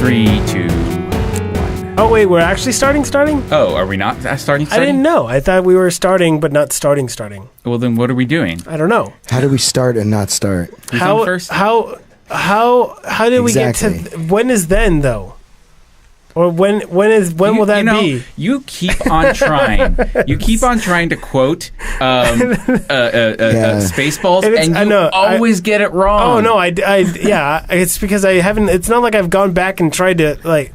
3, 2, 1. Oh, wait, we're actually starting? Oh, are we not starting? I didn't know. I thought we were starting, but not starting. Well, then what are we doing? I don't know. How do we start and not start? Who's on first? How did we get to... Exactly. When is then, though? Or when will that be? You keep on trying. You keep on trying to quote Spaceballs, and you always get it wrong. Oh, no, yeah, it's because I haven't... It's not like I've gone back and tried to, like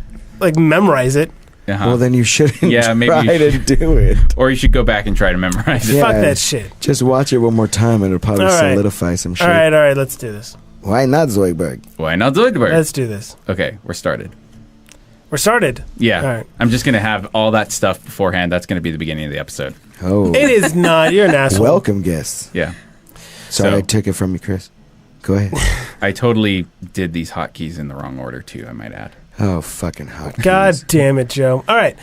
memorize it. Uh-huh. Well, then you shouldn't maybe try to do it. Or you should go back and try to memorize it. Yeah. Fuck that shit. Just watch it one more time and it'll probably All right. solidify some shit. All right, let's do this. Why not Zoidberg? Why not Zoidberg? Let's do this. Okay, we're started. We're started. Yeah. All right. I'm just going to have all that stuff beforehand. That's going to be the beginning of the episode. Oh. It is not. You're an asshole. Welcome, guests. Yeah. Sorry So- I took it from you, Chris. Go ahead. I totally did these hotkeys in the wrong order, too, I might add. Oh, fucking hot. God damn it, Joe. All right.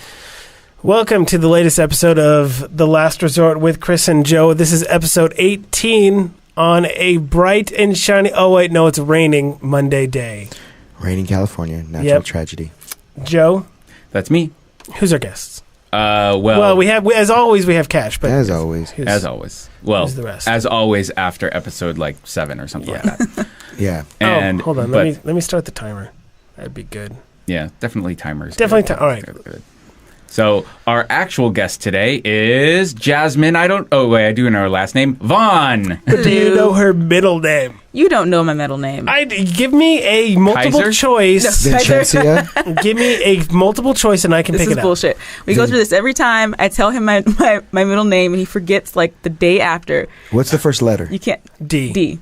Welcome to the latest episode of The Last Resort with Chris and Joe. This is episode 18 on a bright and shiny... Oh, wait, no, it's raining Monday day. Rain in California. Natural Yep. tragedy. Joe, That's me. who's our guests? Well, we have, as always, we have Cash. But As always. who's- as always. Well, who's the rest? as always after episode, 7 or something like that. Yeah. And, hold on. but, Let me start the timer. That'd be good. yeah, definitely timers. Definitely all right. Good. So our actual guest today is Jasmine. I do know her last name. Vaughn. But do you know her middle name? You don't know my middle name. Give me a multiple Kaiser? choice. Vincentia? Give me a multiple choice and I can This pick is it bullshit. We go through this every time. I tell him my middle name, and he forgets like the day after. What's the first letter? You can't. up. D. D.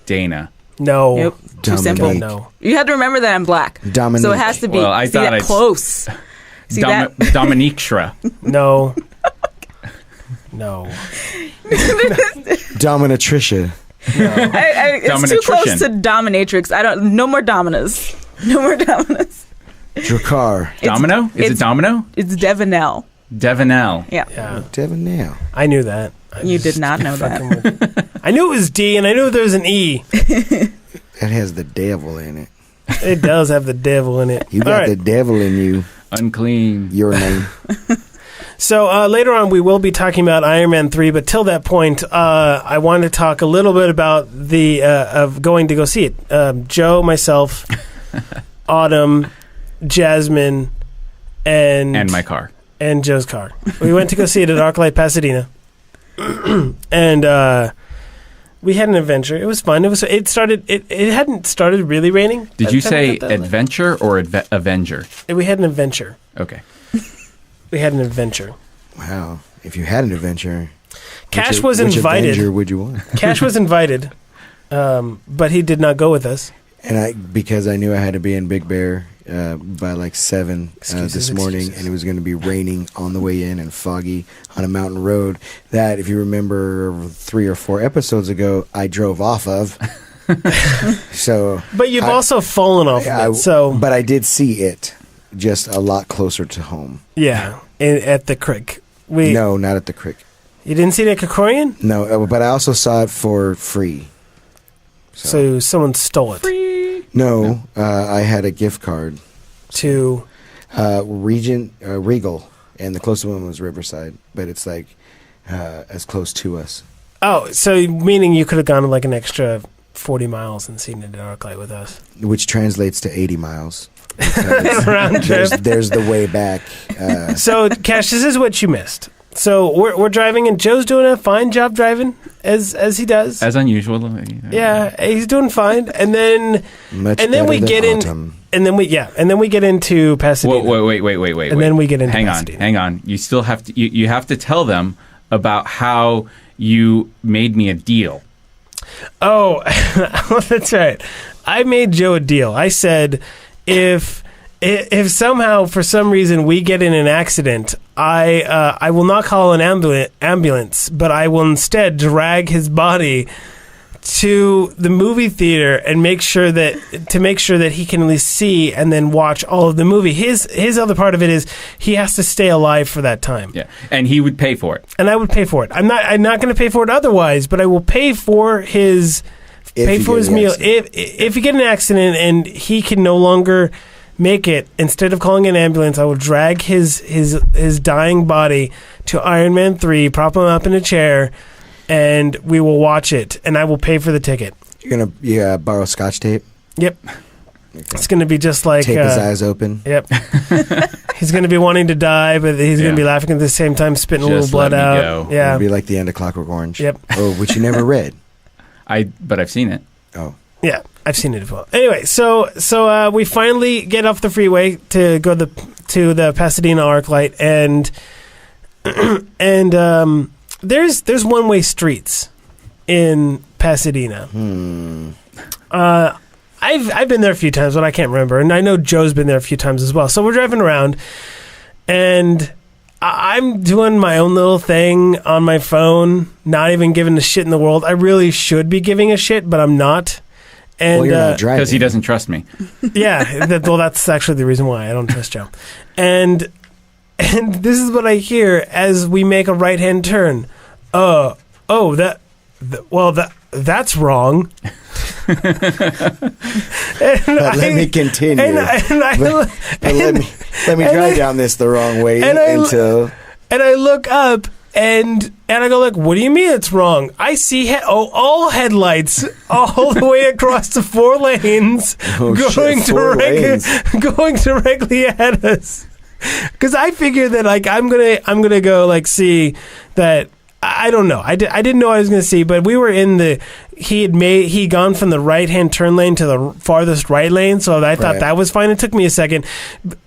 Dana. No. Nope. Too Dominique. simple. No. You have to remember that I'm black. Dominique. So it has to be. Well, I see thought that I'd- close. See that? Dominique Shra. No. No. Dominatricia. It's too close to dominatrix. No more dominas. No more dominas. Dracar. Domino? Is it Domino? It's Devanel. Devanel. Yeah. Yeah. Devin now. I knew that. You did not know that. I knew it was D and I knew there was an E. That has the devil in it. It does have the devil in it. You All got right. the devil in you. Unclean. Your name. So later on, we will be talking about Iron Man 3, but till that point, I want to talk a little bit about the of going to go see it. Joe, myself, Autumn, Jasmine, and my car. and Joe's car. We went to go see it at ArcLight Pasadena, and we had an adventure. It was fun. It started. It hadn't started really raining. Did you say that adventure or Avenger? we had an adventure. Okay. We had an adventure. Wow. If you had an adventure. Cash which- was which invited. Avenger would you want? Cash was invited, but he did not go with us. And because I knew I had to be in Big Bear by 7 this morning, excuses. and it was going to be raining on the way in and foggy on a mountain road that, if you remember 3 or 4 episodes ago, I drove off of. So, But you've also fallen off of it. So but I did see it, just a lot closer to home. yeah, at the creek. No, not at the creek. You didn't see it at Kokorian? No, but I also saw it for free. So someone stole it No, I had a gift card. to. Regal, and the closest one was Riverside, but it's as close to us. Oh, so meaning you could have gone like an extra 40 miles and seen it at ArcLight with us. Which translates to 80 miles. Round trip. There's the way back. So, Cash, this is what you missed. So we're driving, and Joe's doing a fine job driving as he does. As unusual. Yeah, he's doing fine. And then Much and then better we than get in, autumn. and then we get into Pasadena. Wait. And then we get into Hang Pasadena. on. You still have to. You have to tell them about how you made me a deal. Oh, that's right. I made Joe a deal. I said, if somehow for some reason we get in an accident, I will not call an ambulance, but I will instead drag his body to the movie theater and make sure that he can at least see and then watch all of the movie. His other part of it is he has to stay alive for that time. Yeah, and he would pay for it. And I would pay for it. I'm not going to pay for it otherwise, but I will pay for his Pay for his meal. If you get in an accident and he can no longer make it, instead of calling an ambulance, I will drag his dying body to Iron Man 3, prop him up in a chair, and we will watch it, and I will pay for the ticket. You're gonna borrow Scotch tape? Yep. It's going to be just like... Tape his eyes open? Yep. He's going to be wanting to die, but he's going to be laughing at the same time, spitting a little blood out. Go. Yeah. It'll be like the end of Clockwork Orange. Yep. Oh, which you never read. But I've seen it. Oh. Yeah, I've seen it as well. Anyway, so we finally get off the freeway to go to the Pasadena ArcLight, and there's one-way streets in Pasadena. I've been there a few times, but I can't remember. And I know Joe's been there a few times as well. So we're driving around, and I'm doing my own little thing on my phone, not even giving a shit in the world. I really should be giving a shit, but I'm not. And well, you're not driving. Because he doesn't trust me. Yeah, that's actually the reason why I don't trust Joe. And this is what I hear as we make a right-hand turn. That's wrong. Let me continue. Let me drive down this the wrong way until. And I look up and I go like, "What do you mean it's wrong?" I see all headlights all the way across the 4 lanes, going directly at us. Because I figured that like I'm gonna go like see that. I don't know. I didn't know I was going to see, but we were in he'd gone from the right-hand turn lane to the farthest right lane, so I thought that was fine. It took me a second.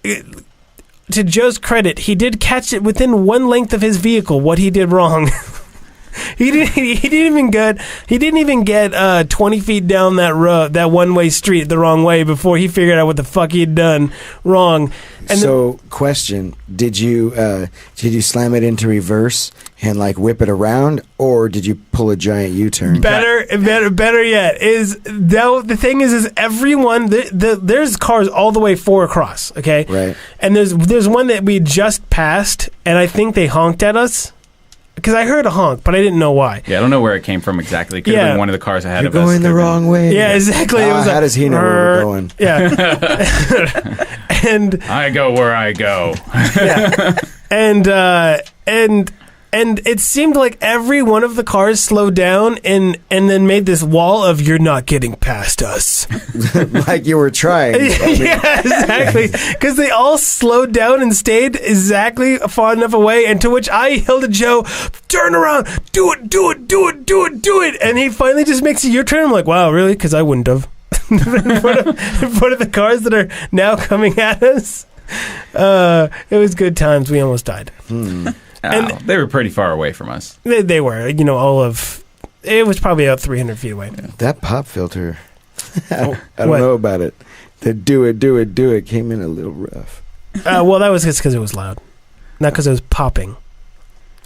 To Joe's credit, he did catch it within one length of his vehicle, what he did wrong. He didn't even get 20 feet down that road, that one-way street the wrong way before he figured out what the fuck he'd done wrong. And question, did you slam it into reverse and like whip it around, or did you pull a giant U-turn? Better yet is the thing is everyone there's cars all the way 4 across, okay? Right. And there's one that we just passed, and I think they honked at us. Because I heard a honk, but I didn't know why. Yeah, I don't know where it came from exactly. It could have been one of the cars ahead You're of us. You're going the wrong way. Yeah, exactly. It was how does he know where we're going? Yeah. And I go where I go. Yeah. And it seemed like every one of the cars slowed down and then made this wall of "you're not getting past us." Like you were trying. Yeah, exactly. Because they all slowed down and stayed exactly far enough away, and to which I yelled at Joe, "Turn around, do it." And he finally just makes a U-turn. I'm like, wow, really? Because I wouldn't have. in front of the cars that are now coming at us. It was good times. We almost died. And they were pretty far away from us. They were, it was probably about 300 feet away. Yeah. That pop filter, I don't know about it. The do it came in a little rough. Well, that was just because it was loud, not because it was popping.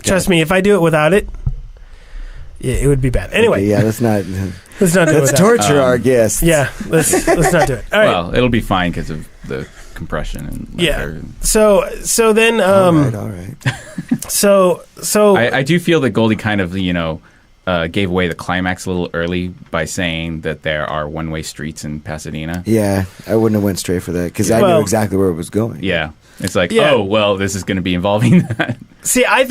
Trust me, if I do it without it, it would be bad. Anyway, okay, yeah, let's not do it. Let's torture our guests. Yeah, let's not do it. All right. Well, it'll be fine because of the compression and So then all right. So I do feel that Goldie kind of gave away the climax a little early by saying that there are one-way streets in Pasadena. Yeah, I wouldn't have went straight for that because I knew exactly where it was going. Yeah, it's like, oh well, this is going to be involving that. See, I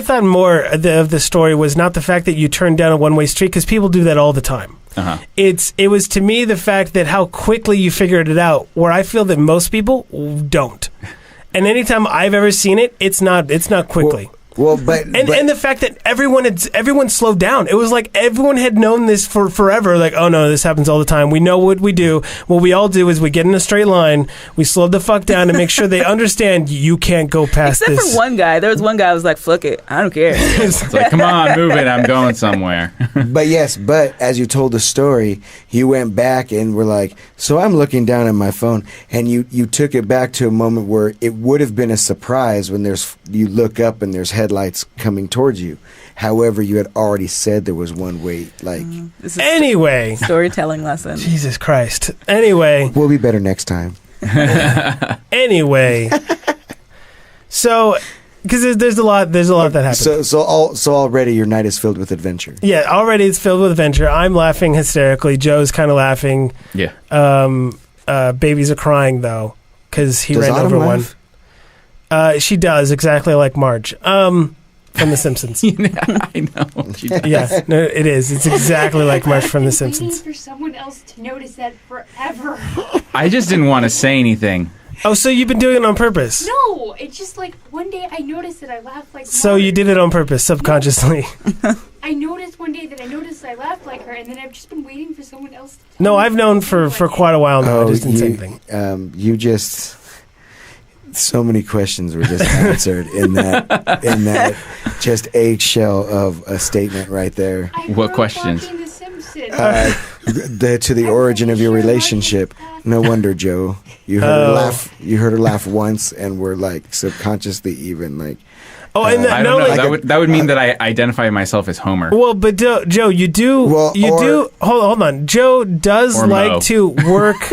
thought more of the story was not the fact that you turned down a one-way street, because people do that all the time. Uh-huh. It was to me the fact that how quickly you figured it out, where I feel that most people don't. And anytime I've ever seen it, it's not quickly. Well, and the fact that everyone slowed down. It was like everyone had known this for forever. Like, oh no, this happens all the time. We know what we do. What we all do is we get in a straight line. We slow the fuck down to make sure they understand you can't go past Except this. Except for one guy. There was one guy who was like, fuck it. I don't care. It's like, come on, move it. I'm going somewhere. But as you told the story, you went back and were like, so I'm looking down at my phone, and you took it back to a moment where it would have been a surprise when you look up and there's headlights coming towards you. However, you had already said there was one way. Like anyway, storytelling lesson. Jesus Christ. Anyway, we'll be better next time. Anyway, so because there's a lot that happens. So already your night is filled with adventure. Yeah, already it's filled with adventure. I'm laughing hysterically. Joe's kind of laughing. Yeah. Babies are crying though because he Does ran Autumn over laugh? one. She does exactly like Marge from The Simpsons. I know. Yeah, no, it is. It's exactly like Marge from The I've been Simpsons. waiting for someone else to notice that forever. I just didn't want to say anything. Oh, so you've been doing it on purpose? No, it's just like one day I noticed that I laughed like So Marge. you did it on purpose, subconsciously. I noticed one day that I noticed I laughed like her, and then I've just been waiting for someone else to tell No, me I've known for quite a while now. I just didn't say anything. You just so many questions were just answered in that just eggshell of a statement right there. I What grew up questions? watching The Simpsons. To the origin of your relationship. No wonder, Joe. You heard her laugh. You heard her laugh once, and were like subconsciously even like. Oh, and I don't know. That would mean that I identify myself as Homer. Well, but Joe, you do. Hold on. Joe does Or like Mo. to work.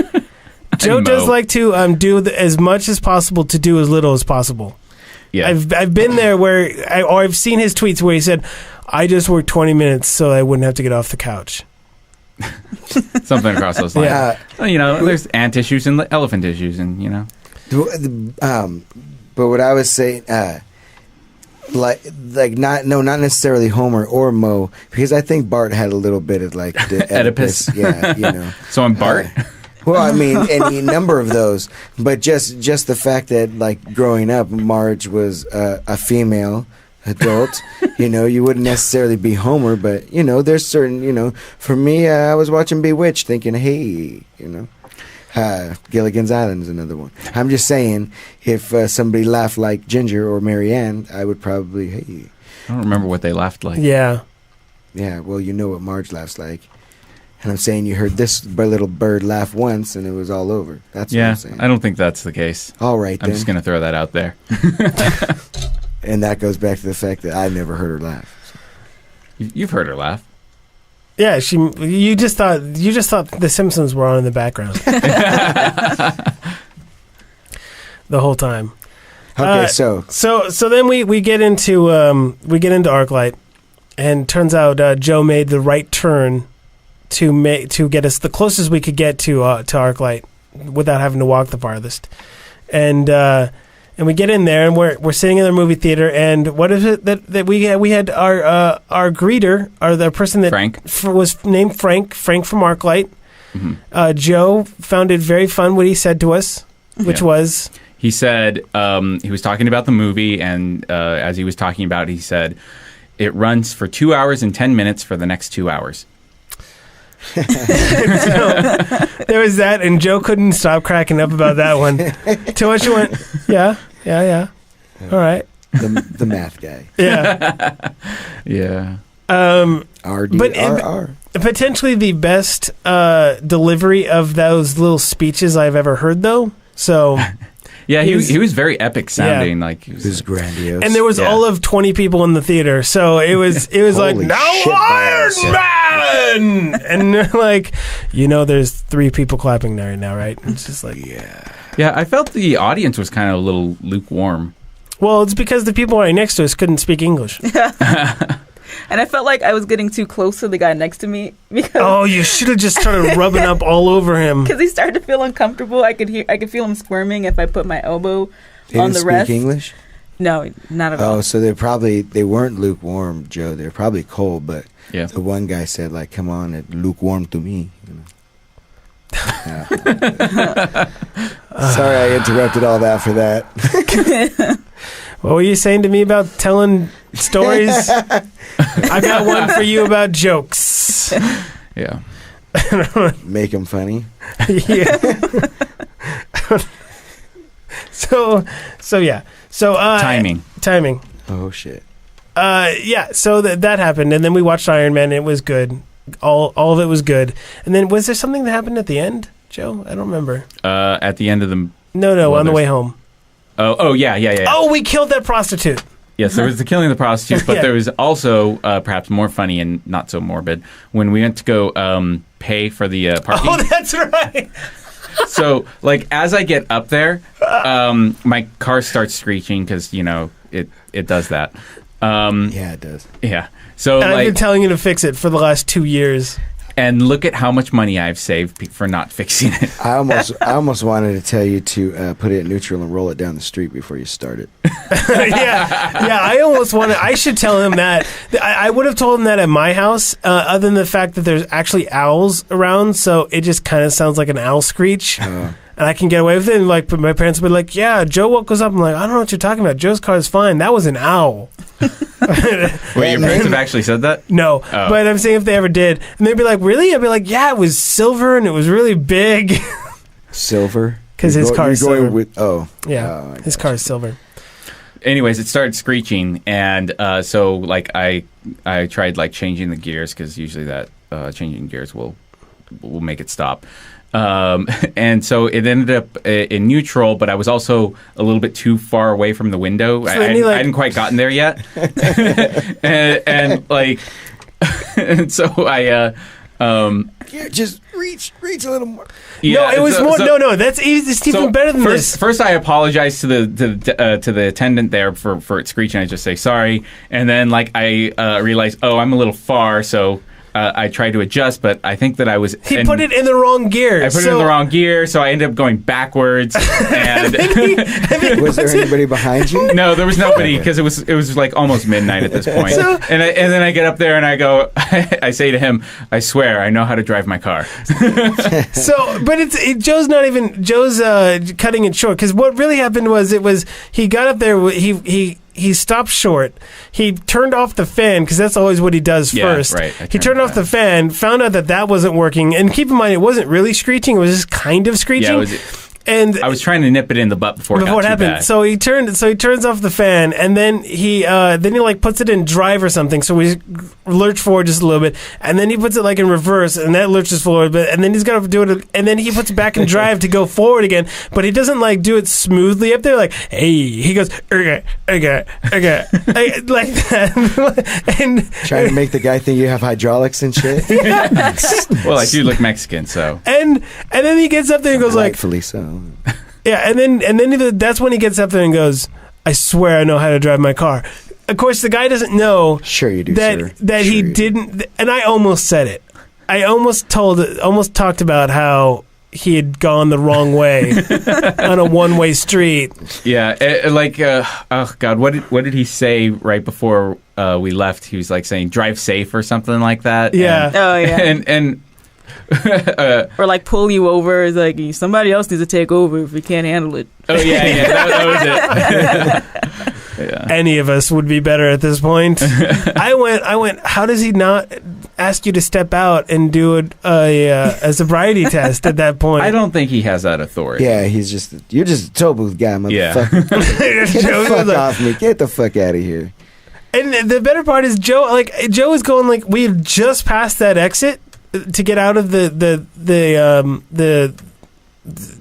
Joe does Mo. like to do as much as possible to do as little as possible. Yeah. I've been there where I've seen his tweets where he said, "I just worked 20 minutes so I wouldn't have to get off the couch." Something across those lines. Yeah. Well, there's ant issues and elephant issues, and But what I was saying, not necessarily Homer or Mo, because I think Bart had a little bit of like the Oedipus. Yeah, So I'm Bart. Well, I mean, any number of those, but just the fact that like growing up, Marge was a female adult. You wouldn't necessarily be Homer, but there's certain. For me, I was watching Bewitched, thinking, hey, Gilligan's Island is another one. I'm just saying, if somebody laughed like Ginger or Marianne, I would probably, hey. I don't remember what they laughed like. Yeah. Yeah, well, you know what Marge laughs like. And I'm saying you heard this little bird laugh once and it was all over. That's what I'm saying. I don't think that's the case. All right, then. I'm just going to throw that out there. And that goes back to the fact that I never heard her laugh. You've heard her laugh. Yeah, you just thought The Simpsons were on in the background. The whole time. Okay, so then we get into ArcLight, and turns out Joe made the right turn to get us the closest we could get to ArcLight without having to walk the farthest. And we get in there, and we're sitting in the movie theater, and what is it that we had our greeter, or the person that Frank was named Frank from ArcLight. Mm-hmm. Joe found it very fun what he said to us, which was. He said he was talking about the movie, and as he was talking about it, he said, it runs for 2 hours and 10 minutes for the next 2 hours. So, there was that, and Joe couldn't stop cracking up about that one. To which you went, yeah. All right. The math guy. Yeah. Yeah. RDRR. Potentially the best delivery of those little speeches I've ever heard, though. So... Yeah, he was very epic sounding. Yeah. Like he was grandiose, and there was all of 20 people in the theater, so it was like now Iron Man, and they're like, there's 3 people clapping there right now, right? It's just like yeah. I felt the audience was kind of a little lukewarm. Well, it's because the people right next to us couldn't speak English. And I felt like I was getting too close to the guy next to me because you should have just started rubbing up all over him. Because he started to feel uncomfortable. I could feel him squirming if I put my elbow They on didn't the rest. speak English? No, not at all. Oh, so they weren't lukewarm, Joe. They're probably cold, but the one guy said, like, come on, it lukewarm to me. Yeah. Sorry I interrupted all that for that. What were you saying to me about telling stories? I got one for you about jokes. Yeah. Make them funny. Yeah. So yeah. So timing. Oh shit. Yeah. So that happened, and then we watched Iron Man. And it was good. All of it was good. And then was there something that happened at the end, Joe? I don't remember. At the end of the on the way home. Oh yeah. Oh, we killed that prostitute. Yes, there was the killing of the prostitute, but there was also perhaps more funny and not so morbid when we went to go pay for the parking. Oh, that's right. So, like, as I get up there, my car starts screeching because, it does that. Yeah, it does. Yeah. So And I've been telling you to fix it for the last 2 years. and look at how much money I've saved for not fixing it. I almost wanted to tell you to put it in neutral and roll it down the street before you start it. yeah. I almost wanted. I should tell him that. I would have told him that at my house, other than the fact that there's actually owls around, so it just kind of sounds like an owl screech. And I can get away with it. And like, my parents would be like, "Yeah, Joe woke us up." I'm like, "I don't know what you're talking about. Joe's car is fine. That was an owl." Wait, your parents have actually said that? No, but I'm saying if they ever did, and they'd be like, "Really?" I'd be like, "Yeah, it was silver and it was really big." Silver? Because his car is silver. Yeah. His car is silver. Anyways, it started screeching, and so like I tried like changing the gears because usually that changing gears will make it stop. And so it ended up in neutral, but I was also a little bit too far away from the window. I hadn't quite gotten there yet. and like, and so I, just reach a little more. Yeah, no, it was more. No, that's easy. It's even better than this. First, I apologized to the attendant there for it screeching. I just say sorry, and then like I realized, I'm a little far, so. I tried to adjust, but I think that I was... He put it in the wrong gear. I put it in the wrong gear, so I ended up going backwards. And was there anybody behind you? No, there was nobody, because it was like almost midnight at this point. And then I get up there and I go... I say to him, I swear, I know how to drive my car. But Joe's not even... Joe's cutting it short, because what really happened was he got up there, he stopped short. He turned off the fan because that's always what he does first. Right. He turned off the fan, found out that wasn't working, and keep in mind it wasn't really screeching; it was just kind of screeching. Yeah, and I was trying to nip it in the butt before it happened. Bad. So he turns off the fan, and then he like puts it in drive or something. So we lurch forward just a little bit, and then he puts it like in reverse, and that lurches forward. But and then he's got to do it, and then he puts it back in drive to go forward again. But he doesn't like do it smoothly up there. Like hey, he goes okay, like that, and trying to make the guy think you have hydraulics and shit. Well, I do look Mexican, so and then he gets up there and goes rightfully so. Yeah, and then that's when he gets up there and goes, "I swear I know how to drive my car." Of course, the guy doesn't know. Sure you do, that sir. That sure he didn't. And I almost said it. I almost talked about how he had gone the wrong way on a one-way street. Yeah, oh God, what did he say right before we left? He was like saying "drive safe" or something like that. Yeah. And or like pull you over. It's like somebody else needs to take over if we can't handle it. Oh yeah, that was it. Yeah. Any of us would be better at this point. I went. How does he not ask you to step out and do a sobriety test at that point? I don't think he has that authority. Yeah, you're just a toll booth guy, motherfucker. Yeah. Get the fuck off me. Get the fuck out of here. And the better part is Joe is going like we've just passed that exit to get out of the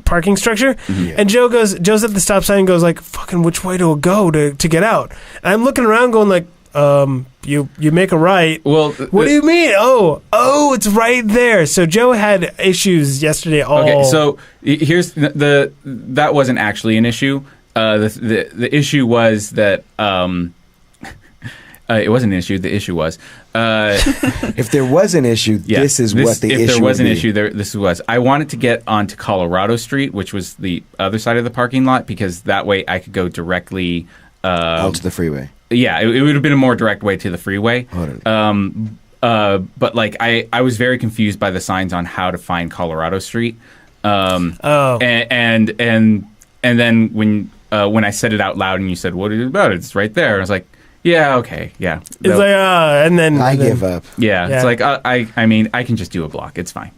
parking structure, and Joe's at the stop sign and goes like, "Fucking which way to go to get out?" And I'm looking around going like, you make a right." Well, what do you mean? Oh, it's right there. So Joe had issues yesterday. Okay, so here's that wasn't actually an issue. The issue was that it wasn't an issue. The issue was if there was an issue, this is what the issue If there was an be. issue, this was. I wanted to get onto Colorado Street, which was the other side of the parking lot, because that way I could go directly out to the freeway. Yeah, it would have been a more direct way to the freeway. But like I was very confused by the signs on how to find Colorado Street. And then when I said it out loud and you said, "What is it about it?" It's right there. I was like, "Yeah, okay, yeah." It's like, and then I give up. Yeah, it's like I mean, I can just do a block. It's fine.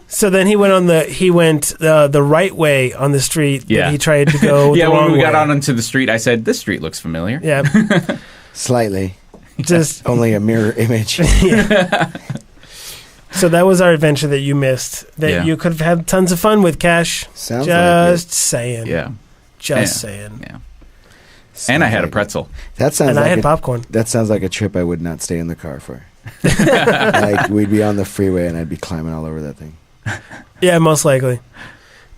So then he went the right way on the street. Yeah, he tried to go. Yeah, the when wrong we got way. on into the street, I said, "This street looks familiar." Yeah, slightly. Just only a mirror image. Yeah. So that was our adventure that you missed. That you could have had tons of fun with, Cash. Sounds just like saying. Yeah, saying. Yeah. And I had a pretzel. That sounds. And like I had popcorn. That sounds like a trip I would not stay in the car for. Like we'd be on the freeway and I'd be climbing all over that thing. Yeah, most likely.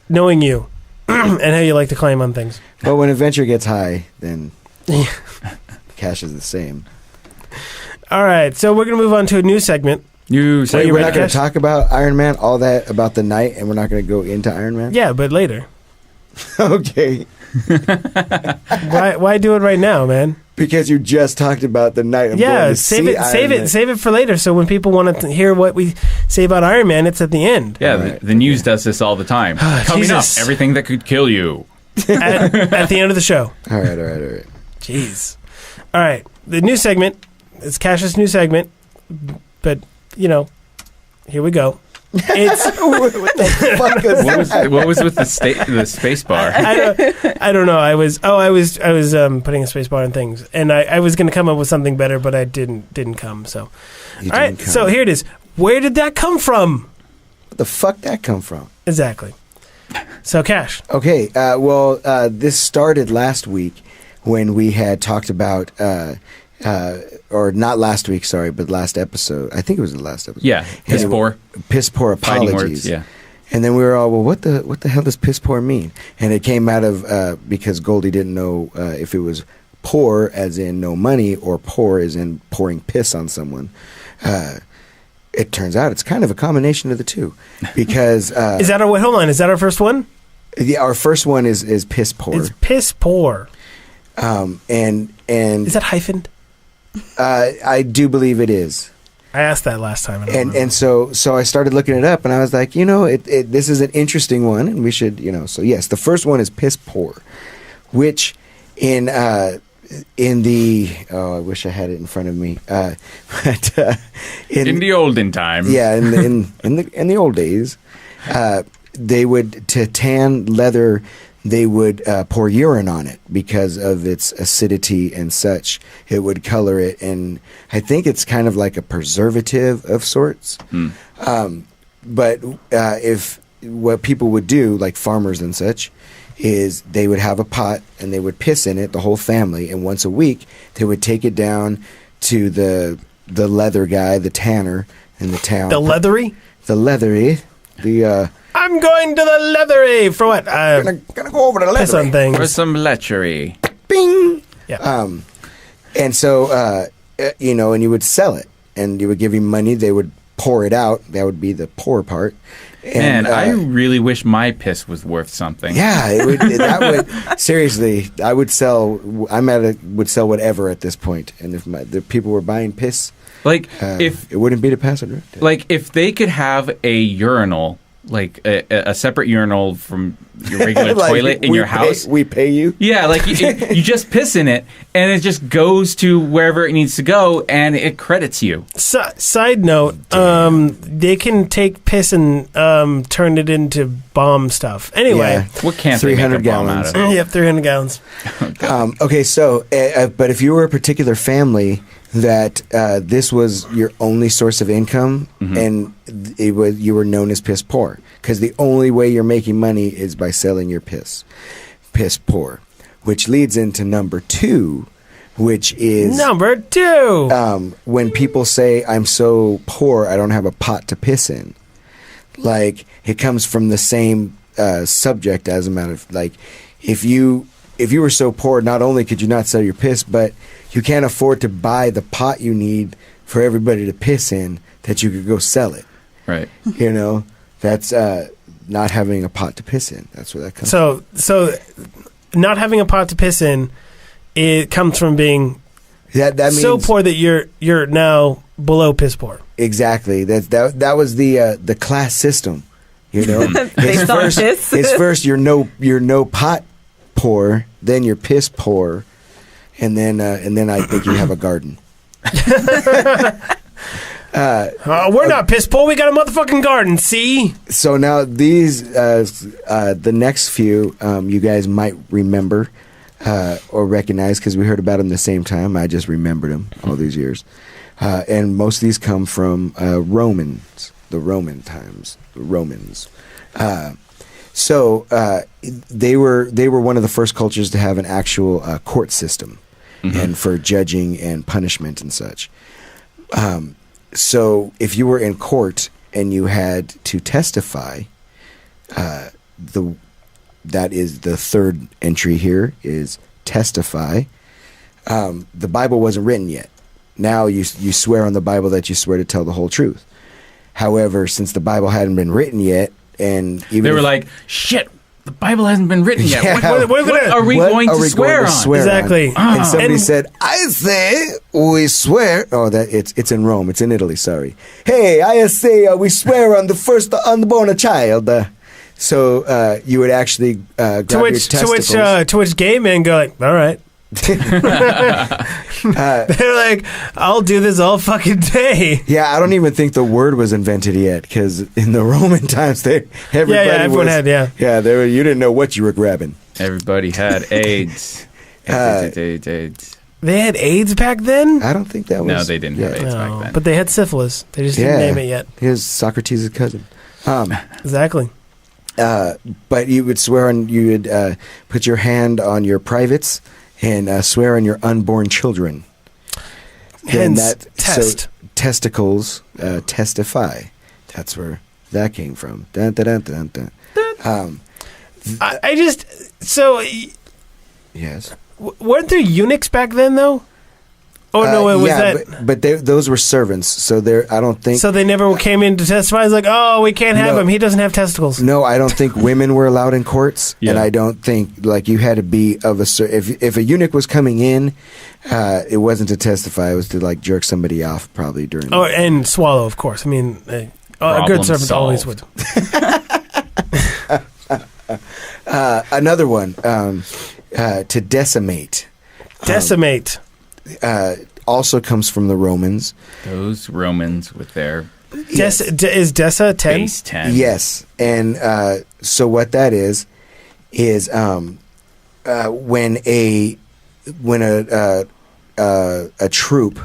Knowing you and how you like to climb on things. But when adventure gets high, then Cash is the same. All right, so we're going to move on to a new segment. You say We're not going to talk about Iron Man, all that about the night, and we're not going to go into Iron Man? Yeah, but later. Okay. Why do it right now, man? Because you just talked about the night. Save it for later. So when people want to hear what we say about Iron Man, it's at the end. Yeah, right. the news does this all the time. Coming up, everything that could kill you. At the end of the show. All right. Jeez. All right, the new segment. It's Cash's new segment, but here we go. It's what the fuck is that? What was with the space bar? I don't know. I was putting a space bar on things, and I was going to come up with something better, but I didn't come. So, all right. So here it is. Where did that come from? What the fuck that come from? Exactly. So, Cash. Okay. This started last week when we had talked about. Or not last week, sorry, but last episode. I think it was the last episode. Yeah, piss poor. Piss poor apologies. Words, yeah. And then we were all, well, what the hell does piss poor mean? And it came out of because Goldie didn't know if it was poor as in no money or poor as in pouring piss on someone. It turns out it's kind of a combination of the two. Because is that hold on? Is that our first one? Yeah, our first one is piss poor. It's piss poor. And is that hyphened? I do believe it is. I asked that last time. And so I started looking it up, and I was like, this is an interesting one, and we should, So yes, the first one is piss poor, which in the I wish I had it in front of me, but in the olden time, yeah, in the old days, they would to tan leather. They would pour urine on it because of its acidity and such. It would color it, and I think it's kind of like a preservative of sorts. But if what people would do, like farmers and such, is they would have a pot and they would piss in it, the whole family, and once a week they would take it down to the leather guy, the tanner in the town. The leathery? The leathery. I'm going to the leathery for what? Gonna go over to the piss on things. For some lechery. Bing. Yeah. And so and you would sell it, and you would give him money. They would pour it out. That would be the poor part. And, Man, I really wish my piss was worth something. Yeah, it would. That would seriously. I would sell. Would sell whatever at this point. And if the people were buying piss, like if it wouldn't be to pass it. Like if they could have a urinal. Like a separate urinal from your regular like toilet in your house. We pay you? Yeah, like you just piss in it, and it just goes to wherever it needs to go, and it credits you. Side note, they can take piss and turn it into bomb stuff. Anyway. Yeah. What can't 300 they make a bomb gallons. out of? Yep, 300 gallons. Okay, so, but if you were a particular family that this was your only source of income, and you were known as piss poor, because the only way you're making money is by selling your piss poor, which leads into number 2, which is number 2. When people say I'm so poor I don't have a pot to piss in, like it comes from the same subject as a matter of like if you were so poor, not only could you not sell your piss, but you can't afford to buy the pot you need for everybody to piss in that you could go sell it. Right. That's not having a pot to piss in. That's where that comes from. So not having a pot to piss in, it comes from being that means, so poor that you're now below piss poor. Exactly. That was the class system. Based on piss? It's first you're no pot poor, then you're piss poor, and then I think you have a garden. We're not piss poor. We got a motherfucking garden. See. So now these the next few you guys might remember or recognize because we heard about them the same time. I just remembered them all these years, and most of these come from Romans, the Roman times, the Romans. So they were one of the first cultures to have an actual court system, and for judging and punishment and such. So if you were in court and you had to testify, that is the third entry here is testify. the Bible wasn't written yet. Now you swear on the Bible that you swear to tell the whole truth. However, since the Bible hadn't been written yet, and even they were like, shit, the Bible hasn't been written yet. Yeah. What are we going to swear on? Exactly. And somebody said, I say we swear. Oh, that it's in Rome. It's in Italy. Sorry. Hey, I say we swear on the first unborn child. So you would actually grab your testicles. To which gay men go like, all right. They're like, I'll do this all fucking day. Yeah, I don't even think the word was invented yet, because in the Roman times, everyone had. You didn't know what you were grabbing. Everybody had AIDS. AIDS. They had AIDS back then? I don't think that was. No, they didn't have AIDS back then. But they had syphilis. They just didn't name it yet. Here's Socrates' cousin. Exactly. But you would swear on. You would put your hand on your privates and swear on your unborn children. Hence, test. So, testicles testify. That's where that came from. Dun, dun, dun, dun, dun. I just... So... Yes. Weren't there eunuchs back then, though? Oh, no, it was that... But those were servants, so I don't think... So they never came in to testify? It's like, oh, we can't have him. He doesn't have testicles. No, I don't think women were allowed in courts, and I don't think, like, you had to be of a... If a eunuch was coming in, it wasn't to testify. It was to, like, jerk somebody off, probably, during... Oh, and swallow, of course. I mean, a good servant always would. Another one, to decimate. Decimate. Also comes from the Romans. Those Romans with their... Is Dessa 10? Base 10. Yes. And so what that is when a troop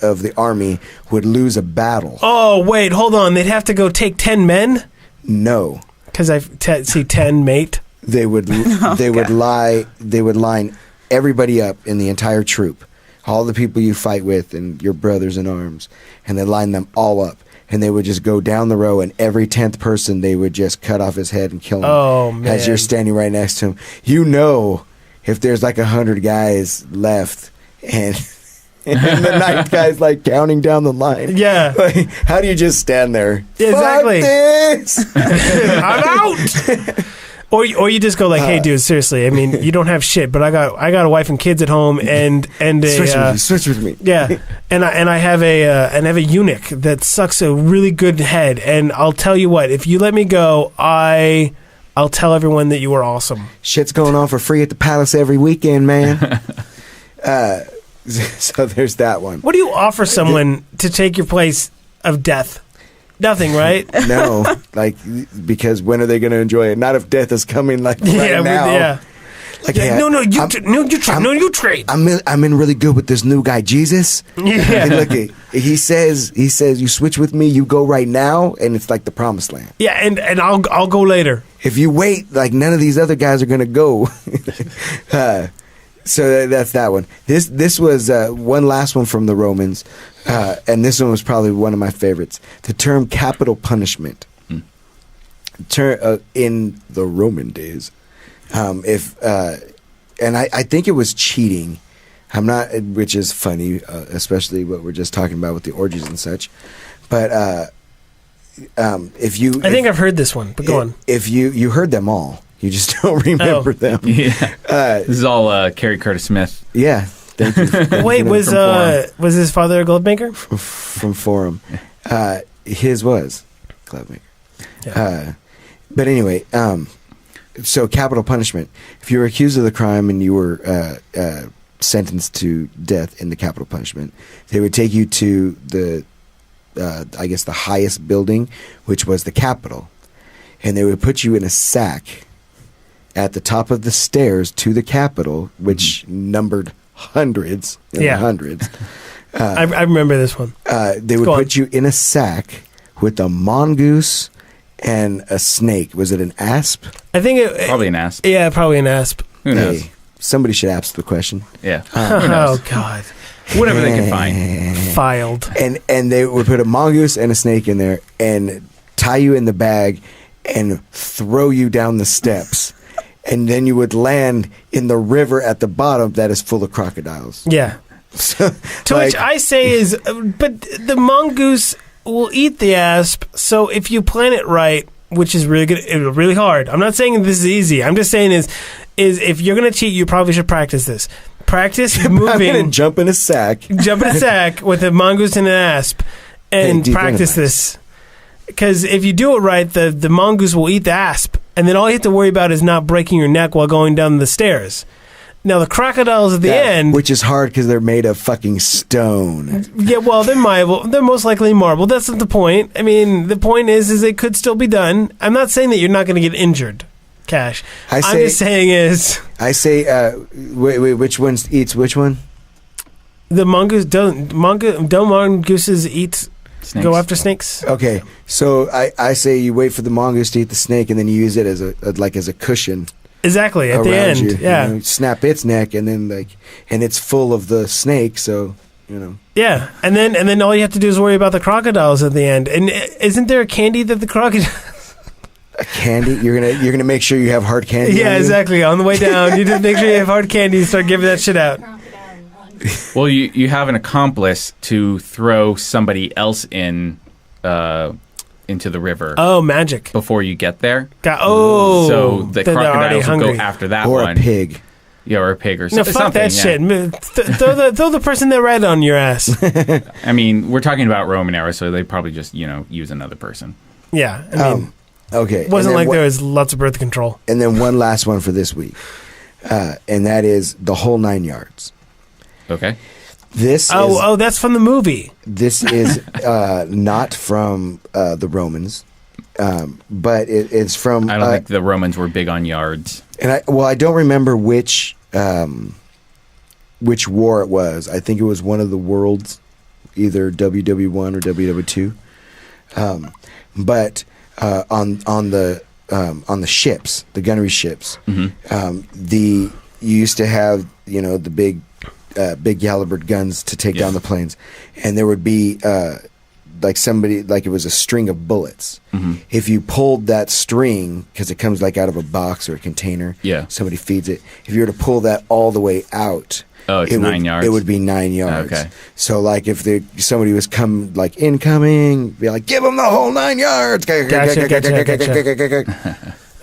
of the army would lose a battle. Oh, wait, hold on. They'd have to go take 10 men? No. Because I see 10 mate. They would line everybody up in the entire troop. All the people you fight with and your brothers in arms, and they line them all up, and they would just go down the row, and every 10th person they would just cut off his head and kill him. Oh, man. As you're standing right next to him. You know, if there's like 100 guys left, and the 9th guy's like counting down the line. Yeah. Like, how do you just stand there? Exactly. Fuck this! I'm out! Or you just go like, hey, dude, seriously. I mean, you don't have shit, but I got a wife and kids at home, and switch with me. Yeah, and I have a eunuch that sucks a really good head, and I'll tell you what, if you let me go, I'll tell everyone that you were awesome. Shit's going on for free at the palace every weekend, man. So there's that one. What do you offer someone to take your place of death? Nothing, right? No, because when are they going to enjoy it? Not if death is coming right now. Yeah. Like, yeah, you trade. I'm in really good with this new guy, Jesus. Yeah. And look, he says you switch with me, you go right now, and it's like the promised land. Yeah, and I'll go later. If you wait, like none of these other guys are going to go. So that's that one. This was one last one from the Romans, and this one was probably one of my favorites. The term capital punishment. In the Roman days, and I think it was cheating. I'm not, which is funny, especially what we're just talking about with the orgies and such. But I think I've heard this one. But go on. If you heard them all. You just don't remember them. Yeah. This is all Carrie Curtis Smith. Yeah. Thank you. Wait, was his father a glove maker? From Forum. His was glove maker. Yeah. But anyway, so capital punishment. If you were accused of the crime and you were sentenced to death in the capital punishment, they would take you to the highest building, which was the Capitol. And they would put you in a sack at the top of the stairs to the Capitol, which numbered hundreds and hundreds. I remember this one. They would put you in a sack with a mongoose and a snake. Was it an asp? I think probably an asp. Yeah, probably an asp. Who knows? Hey, somebody should ask the question. Yeah. Oh God. Whatever they can find. Filed. And they would put a mongoose and a snake in there and tie you in the bag and throw you down the steps. and then you would land in the river at the bottom that is full of crocodiles. Yeah. So, To which I say is, but the mongoose will eat the asp. So if you plan it right, which is really good, really hard. I'm not saying this is easy. I'm just saying is if you're gonna cheat, you probably should practice this. Practice moving. I'm gonna jump in a sack. Jump in a sack with a mongoose and an asp, and practice this. Because if you do it right, the mongoose will eat the asp, and then all you have to worry about is not breaking your neck while going down the stairs. Now, the crocodiles at the end... Which is hard because they're made of fucking stone. Yeah, well, they're marble. They're most likely marble. That's not the point. I mean, the point is it could still be done. I'm not saying that you're not going to get injured, Cash. I'm just saying is... I say, wait, which one eats which one? The mongoose... Don't mongooses eat... Snakes. Go after snakes? Okay, so I say you wait for the mongoose to eat the snake and then you use it as a cushion. Exactly, at the end. Yeah. You know, snap its neck and then and it's full of the snake, so you know. Yeah. And then all you have to do is worry about the crocodiles at the end. And isn't there a candy that the crocodiles A candy? You're gonna make sure you have hard candy. Yeah, exactly. On the way down, you just make sure you have hard candy and start giving that shit out. Well, you have an accomplice to throw somebody else into the river. Oh, magic! Before you get there. So the crocodiles will go after that or one. A pig. Yeah, or a pig or no, something. fuck that shit. Throw the person that ran on your ass. I mean, we're talking about Roman era, so they probably just use another person. Yeah, I mean, okay. It wasn't like there was lots of birth control. And then one last one for this week, and that is the whole 9 yards. Okay. This that's from the movie. This is not from the Romans, but it's from. I don't think the Romans were big on yards. And I don't remember which war it was. I think it was one of the worlds, either WW1 or WW2. But on the ships, the gunnery ships, you used to have the big Gallibert guns to take down the planes, and there would be it was a string of bullets. If you pulled that string, because it comes like out of a box or a container, somebody feeds it. If you were to pull that all the way out, it's 9 yards. It would be 9 yards. Okay. So like if somebody was incoming, be like, give them the whole 9 yards. Gotcha.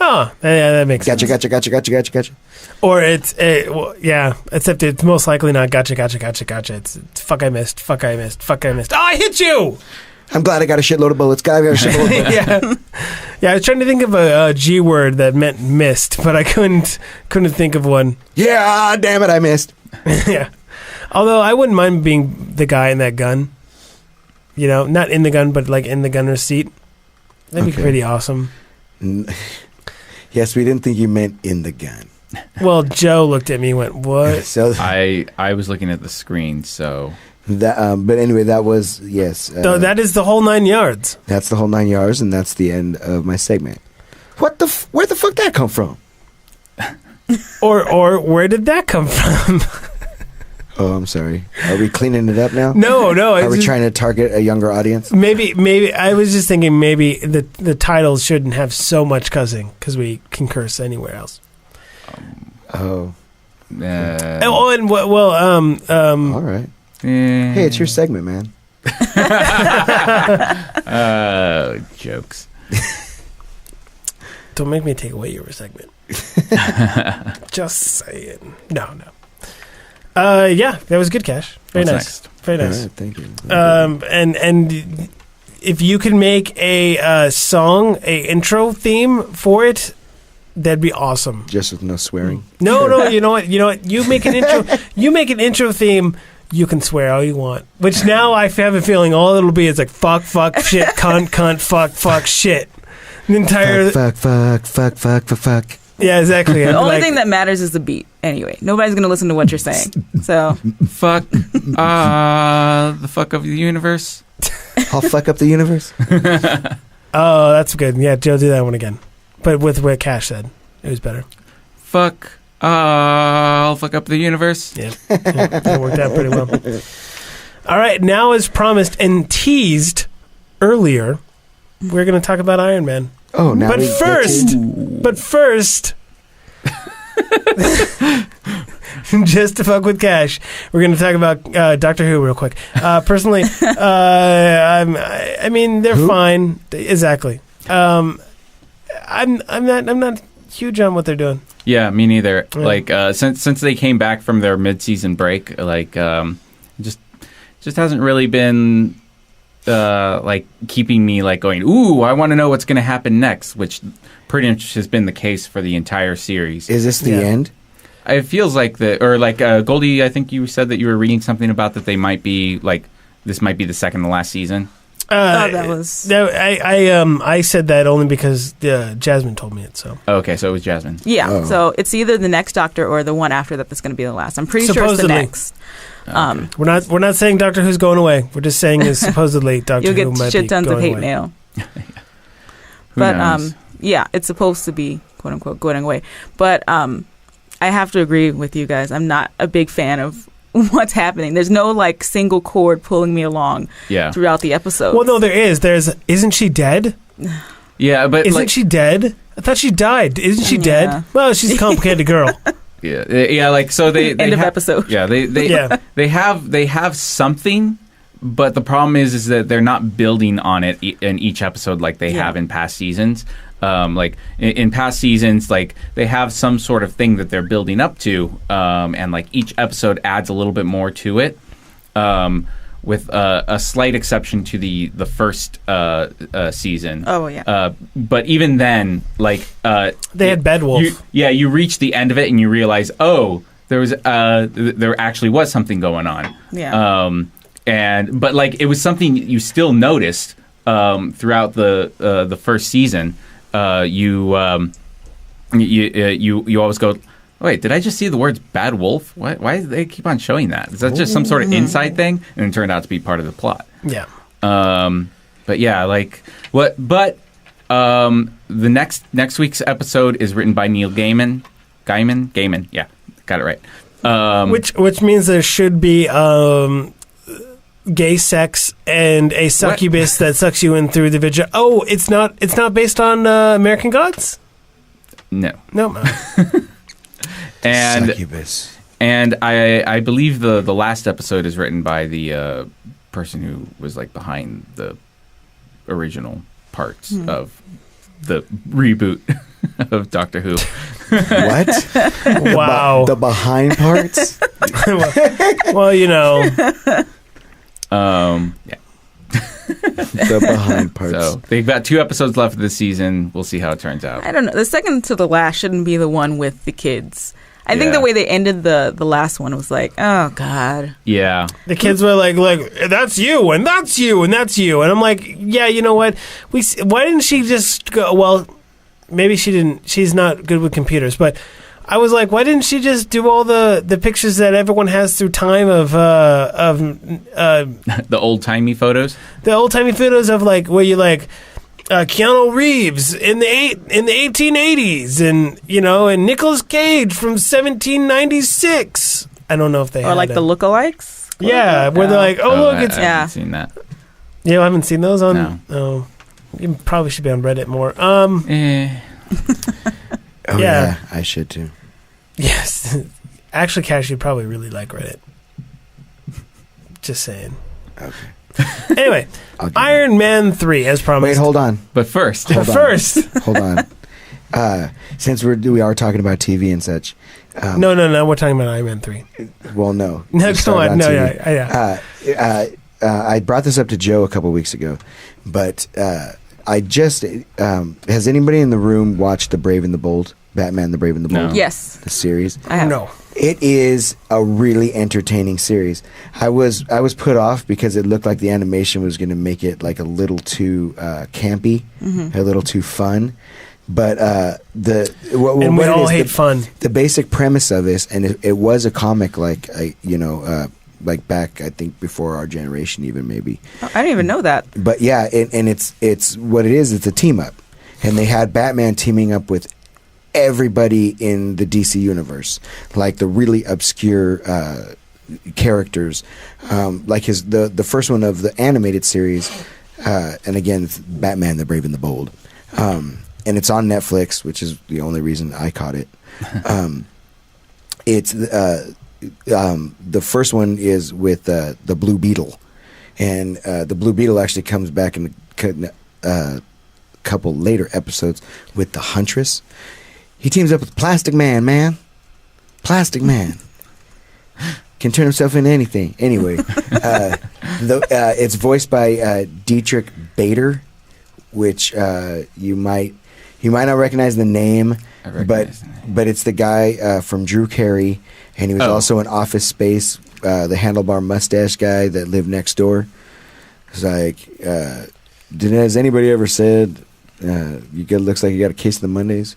Oh, yeah, that makes sense. Gotcha. Or except it's most likely not gotcha. It's fuck I missed. Oh, I hit you! I'm glad I got a shitload of bullets. Yeah, I was trying to think of a G word that meant missed, but I couldn't think of one. Yeah, damn it, I missed. Yeah. Although I wouldn't mind being the guy in that gun. Not in the gun, but like in the gunner's seat. That'd be pretty awesome. Yes, we didn't think you meant in the gun. Well, Joe looked at me and went, what? So I was looking at the screen, so... but anyway, that was, yes. So that is the whole 9 yards. That's the whole 9 yards, and that's the end of my segment. Where the fuck that come from? or where did that come from? Oh, I'm sorry. Are we cleaning it up now? No. Are we trying to target a younger audience? Maybe. I was just thinking maybe the titles shouldn't have so much cussing because we can curse anywhere else. Oh. All right. Hey, it's your segment, man. Jokes. Don't make me take away your segment. Just saying. No. Yeah, that was good, Cash. Very nice. Very nice. Right, thank you. And if you can make a song, a intro theme for it, that'd be awesome. Just with no swearing. No. You know what? You make an intro. You make an intro theme. You can swear all you want. Which now I have a feeling all it'll be is like fuck, shit, cunt, fuck, shit. The entire fuck. Yeah, exactly. The only thing that matters is the beat. Anyway, nobody's gonna listen to what you're saying. So fuck. The fuck of the universe. I'll fuck up the universe. Oh, that's good. Yeah, Joe, do that one again, but with what Cash said, it was better. Fuck. I'll fuck up the universe. Yeah, that worked out pretty well. All right, now as promised and teased earlier, we're going to talk about Iron Man. Oh, now but first, Just to fuck with Cash, we're going to talk about Doctor Who real quick. Personally, I mean, they're fine. Exactly. I'm not huge on what they're doing. Yeah, me neither. Yeah. Like since they came back from their mid-season break, like just hasn't really been like keeping me like going, ooh, I want to know what's going to happen next, which pretty much has been the case for the entire series. Is this the end? It feels like Goldie, I think you said that you were reading something about that they might be like, this might be the second to last season. That was... I said that only because Jasmine told me it. So Okay, so it was Jasmine. Yeah, Oh. so it's either the next Doctor or the one after that's going to be the last. I'm pretty sure it's the Supposedly. next. we're not saying Doctor Who's going away. We're just saying is supposedly Doctor You'll Who get might shit be tons of going hate away. mail. Who But knows? yeah, it's supposed to be quote unquote going away. But I have to agree with you guys. I'm not a big fan of what's happening. There's no like single cord pulling me along Yeah. throughout the episode. Well, no, there is. Isn't she dead? Yeah, but Isn't like, she dead? I thought she died. Isn't she Yeah. dead? Well, she's a complicated girl. yeah, like so they End of episode. Yeah, they Yeah. they have something, but the problem is that they're not building on it in each episode like they have in past seasons. Like in past seasons, like they have some sort of thing that they're building up to, and like each episode adds a little bit more to it, with a slight exception to the first season. Oh yeah. But even then, like They had Bedwolf. you reach the end of it and you realize, oh, there actually was something going on. Yeah. But like it was something you still noticed throughout the first season. You always go, wait, did I just see the words "bad wolf"? Why do they keep on showing that? Is that just some sort of inside thing? And it turned out to be part of the plot. Yeah. But yeah, like what? But the next week's episode is written by Neil Gaiman. Gaiman. Yeah, got it right. Which means there should be gay sex and a succubus that sucks you in through the vagina. Oh, it's not based on American Gods? No. No. And Succubus. and I believe the last episode is written by the person who was like behind the original parts of the reboot of Doctor Who. What? Wow. The behind parts? Well, you know. Yeah. The behind parts. So they've got 2 episodes left of the season. We'll see how it turns out. I don't know. The second to the last shouldn't be the one with the kids. I think Yeah. the way they ended the last one was like, oh god. Yeah. The kids were like, that's you, and that's you, and that's you. And I'm like, yeah, you know what? Why didn't she just go, well, maybe she didn't. She's not good with computers. But I was like, why didn't she just do all the pictures that everyone has through time of The old-timey photos. the old-timey photos of, like, where you, like, Keanu Reeves in the 1880s, and, you know, and Nicolas Cage from 1796. I don't know if they Or had like it. the lookalikes. Yeah, where they're like, oh, look, I it's... haven't Yeah. seen that. You haven't seen those on... No. Oh. You probably should be on Reddit more. Oh, yeah. yeah. I should too. Yes. Actually, Cash, you'd probably really like Reddit. Just saying. Okay. Anyway, I'll give Iron Man 3, as it. promised. Wait, hold on. But first, Hold on. First. Hold on. Since we are talking about TV and such. No, we're talking about Iron Man 3. Well, no. No, We come started on. No, TV. yeah. I brought this up to Joe a couple weeks ago, but I just has anybody in the room watched The Brave and the Bold? Batman: The Brave and the Bold? No. Yes. The series. I have. No. It is a really entertaining series. I was put off because it looked like the animation was going to make it like a little too campy, a little too fun. But And we all hate fun. The basic premise of this, and it was a comic like like back, I think, before our generation even maybe. Oh, I didn't even know that. But yeah, and it's what it is. It's a team up, and they had Batman teaming up with everybody in the DC universe, like the really obscure characters, like the first one of the animated series, and again, it's Batman: The Brave and the Bold. and it's on Netflix, which is the only reason I caught it. It's the first one is with the Blue Beetle, and the Blue Beetle actually comes back in a couple later episodes with the Huntress. He teams up with Plastic Man. Plastic Man can turn himself into anything. Anyway, it's voiced by Dietrich Bader, which you might not recognize the name, but it's the guy from Drew Carey, and he was also in Office Space, the handlebar mustache guy that lived next door. It's like, has anybody ever said looks like you got a case of the Mondays?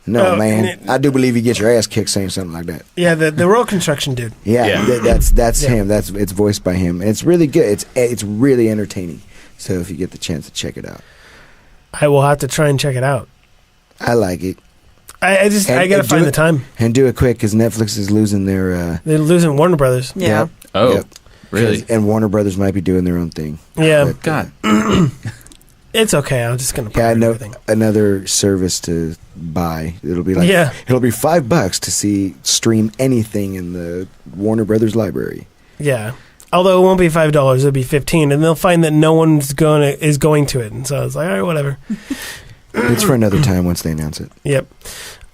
No, man. I do believe you get your ass kicked saying something like that. Yeah, the road construction dude. Yeah. That's him. It's voiced by him, and it's really good. It's really entertaining. So if you get the chance to check it out, I will have to try and check it out. I like it. I gotta find the time and do it quick because Netflix is losing their. They're losing Warner Brothers. Yeah. Yep, Oh, yep. really? And Warner Brothers might be doing their own thing. Yeah. But, God. It's okay. I'm just gonna. Yeah, I know everything. another service to buy. It'll be like it'll be $5 to stream anything in the Warner Brothers library. Yeah. Although it won't be $5, it'll be $15, and they'll find that no one's is going to it, and so it's like, all right, whatever. It's for another time once they announce it. Yep.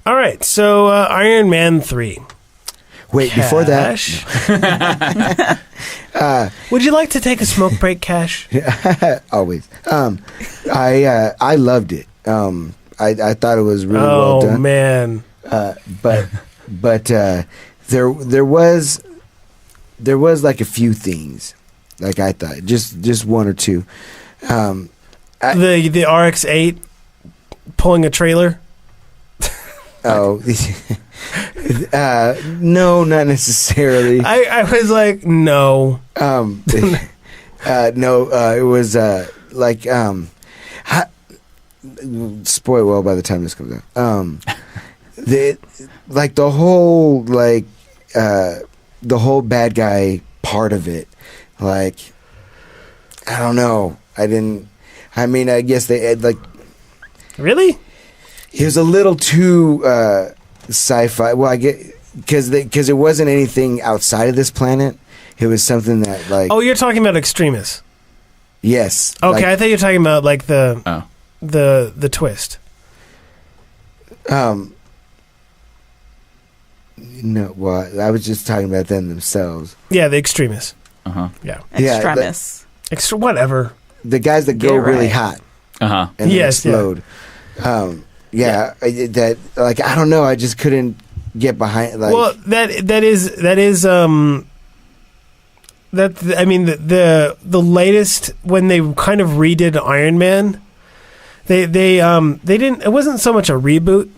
All right. So Iron Man 3. Wait, Cash. before that, would you like to take a smoke break, Cash? always. I loved it. I thought it was really well done. Oh man. But there was like a few things, like I thought, just one or two. The RX-8 pulling a trailer. Oh, no, not necessarily. I was like, no. No, it was spoil well by the time this comes out. The whole bad guy part of it, like, I don't know. I guess they had, like, Really? it was a little too sci-fi. Well, I get because it wasn't anything outside of this planet. It was something that, like, Oh, you're talking about Extremis. yes, Okay, like, I thought you were talking about like the twist. No, well, I was just talking about them themselves. Yeah, the Extremis. Uh-huh. Yeah. Yeah, Extremis. Whatever. The guys that go Get really right. hot Uh-huh. and then Yes, yeah. explode. That, like, I don't know. I just couldn't get behind. Like, Well, the latest, when they kind of redid Iron Man, they didn't. It wasn't so much a reboot,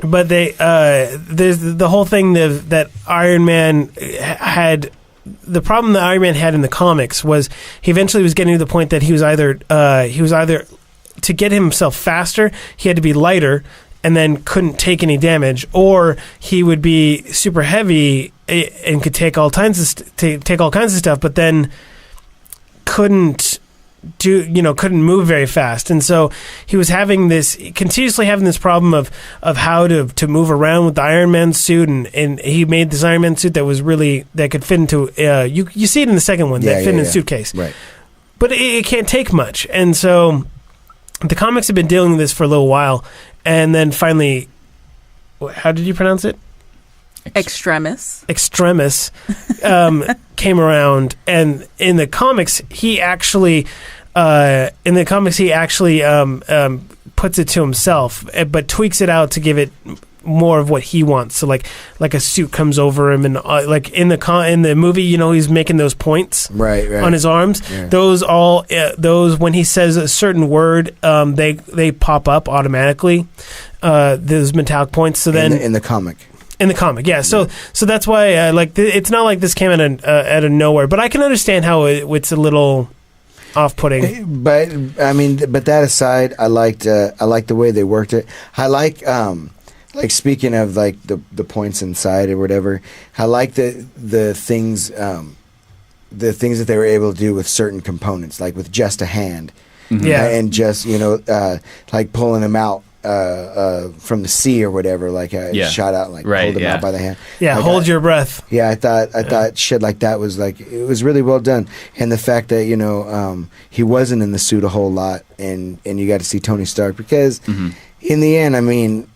but there's the whole thing that Iron Man had. The problem that Iron Man had in the comics was he eventually was getting to the point that he was either to get himself faster, he had to be lighter and then couldn't take any damage, or he would be super heavy and could take all kinds of stuff, but then couldn't move very fast. And so he was continuously having this problem of how to move around with the Iron Man suit, and he made this Iron Man suit that could fit into you see it in the second one, that fit in a suitcase, right? But it can't take much. And so the comics have been dealing with this for a little while, and then finally, how did you pronounce it? Extremis. Extremis came around, and in the comics he actually puts it to himself, but tweaks it out to give it more of what he wants. So like a suit comes over him, and like in the movie, he's making those points Right. on his arms. Yeah. Those when he says a certain word, they pop up automatically. Those metallic points. So then in the comic. in the comic, yeah. So that's why it's not like this came out of nowhere. But I can understand how it's a little off-putting. But but that aside, I liked the way they worked it. I like speaking of like the points inside or whatever. I like the things that they were able to do with certain components, like with just a hand, Yeah. and just like pulling them out from the sea or whatever, like Yeah. shot out, like Right, hold him yeah. out by the hand. Yeah, Like, hold your breath. Yeah, I thought shit like that was like, it was really well done, and the fact that he wasn't in the suit a whole lot, and you got to see Tony Stark because in the end, I mean,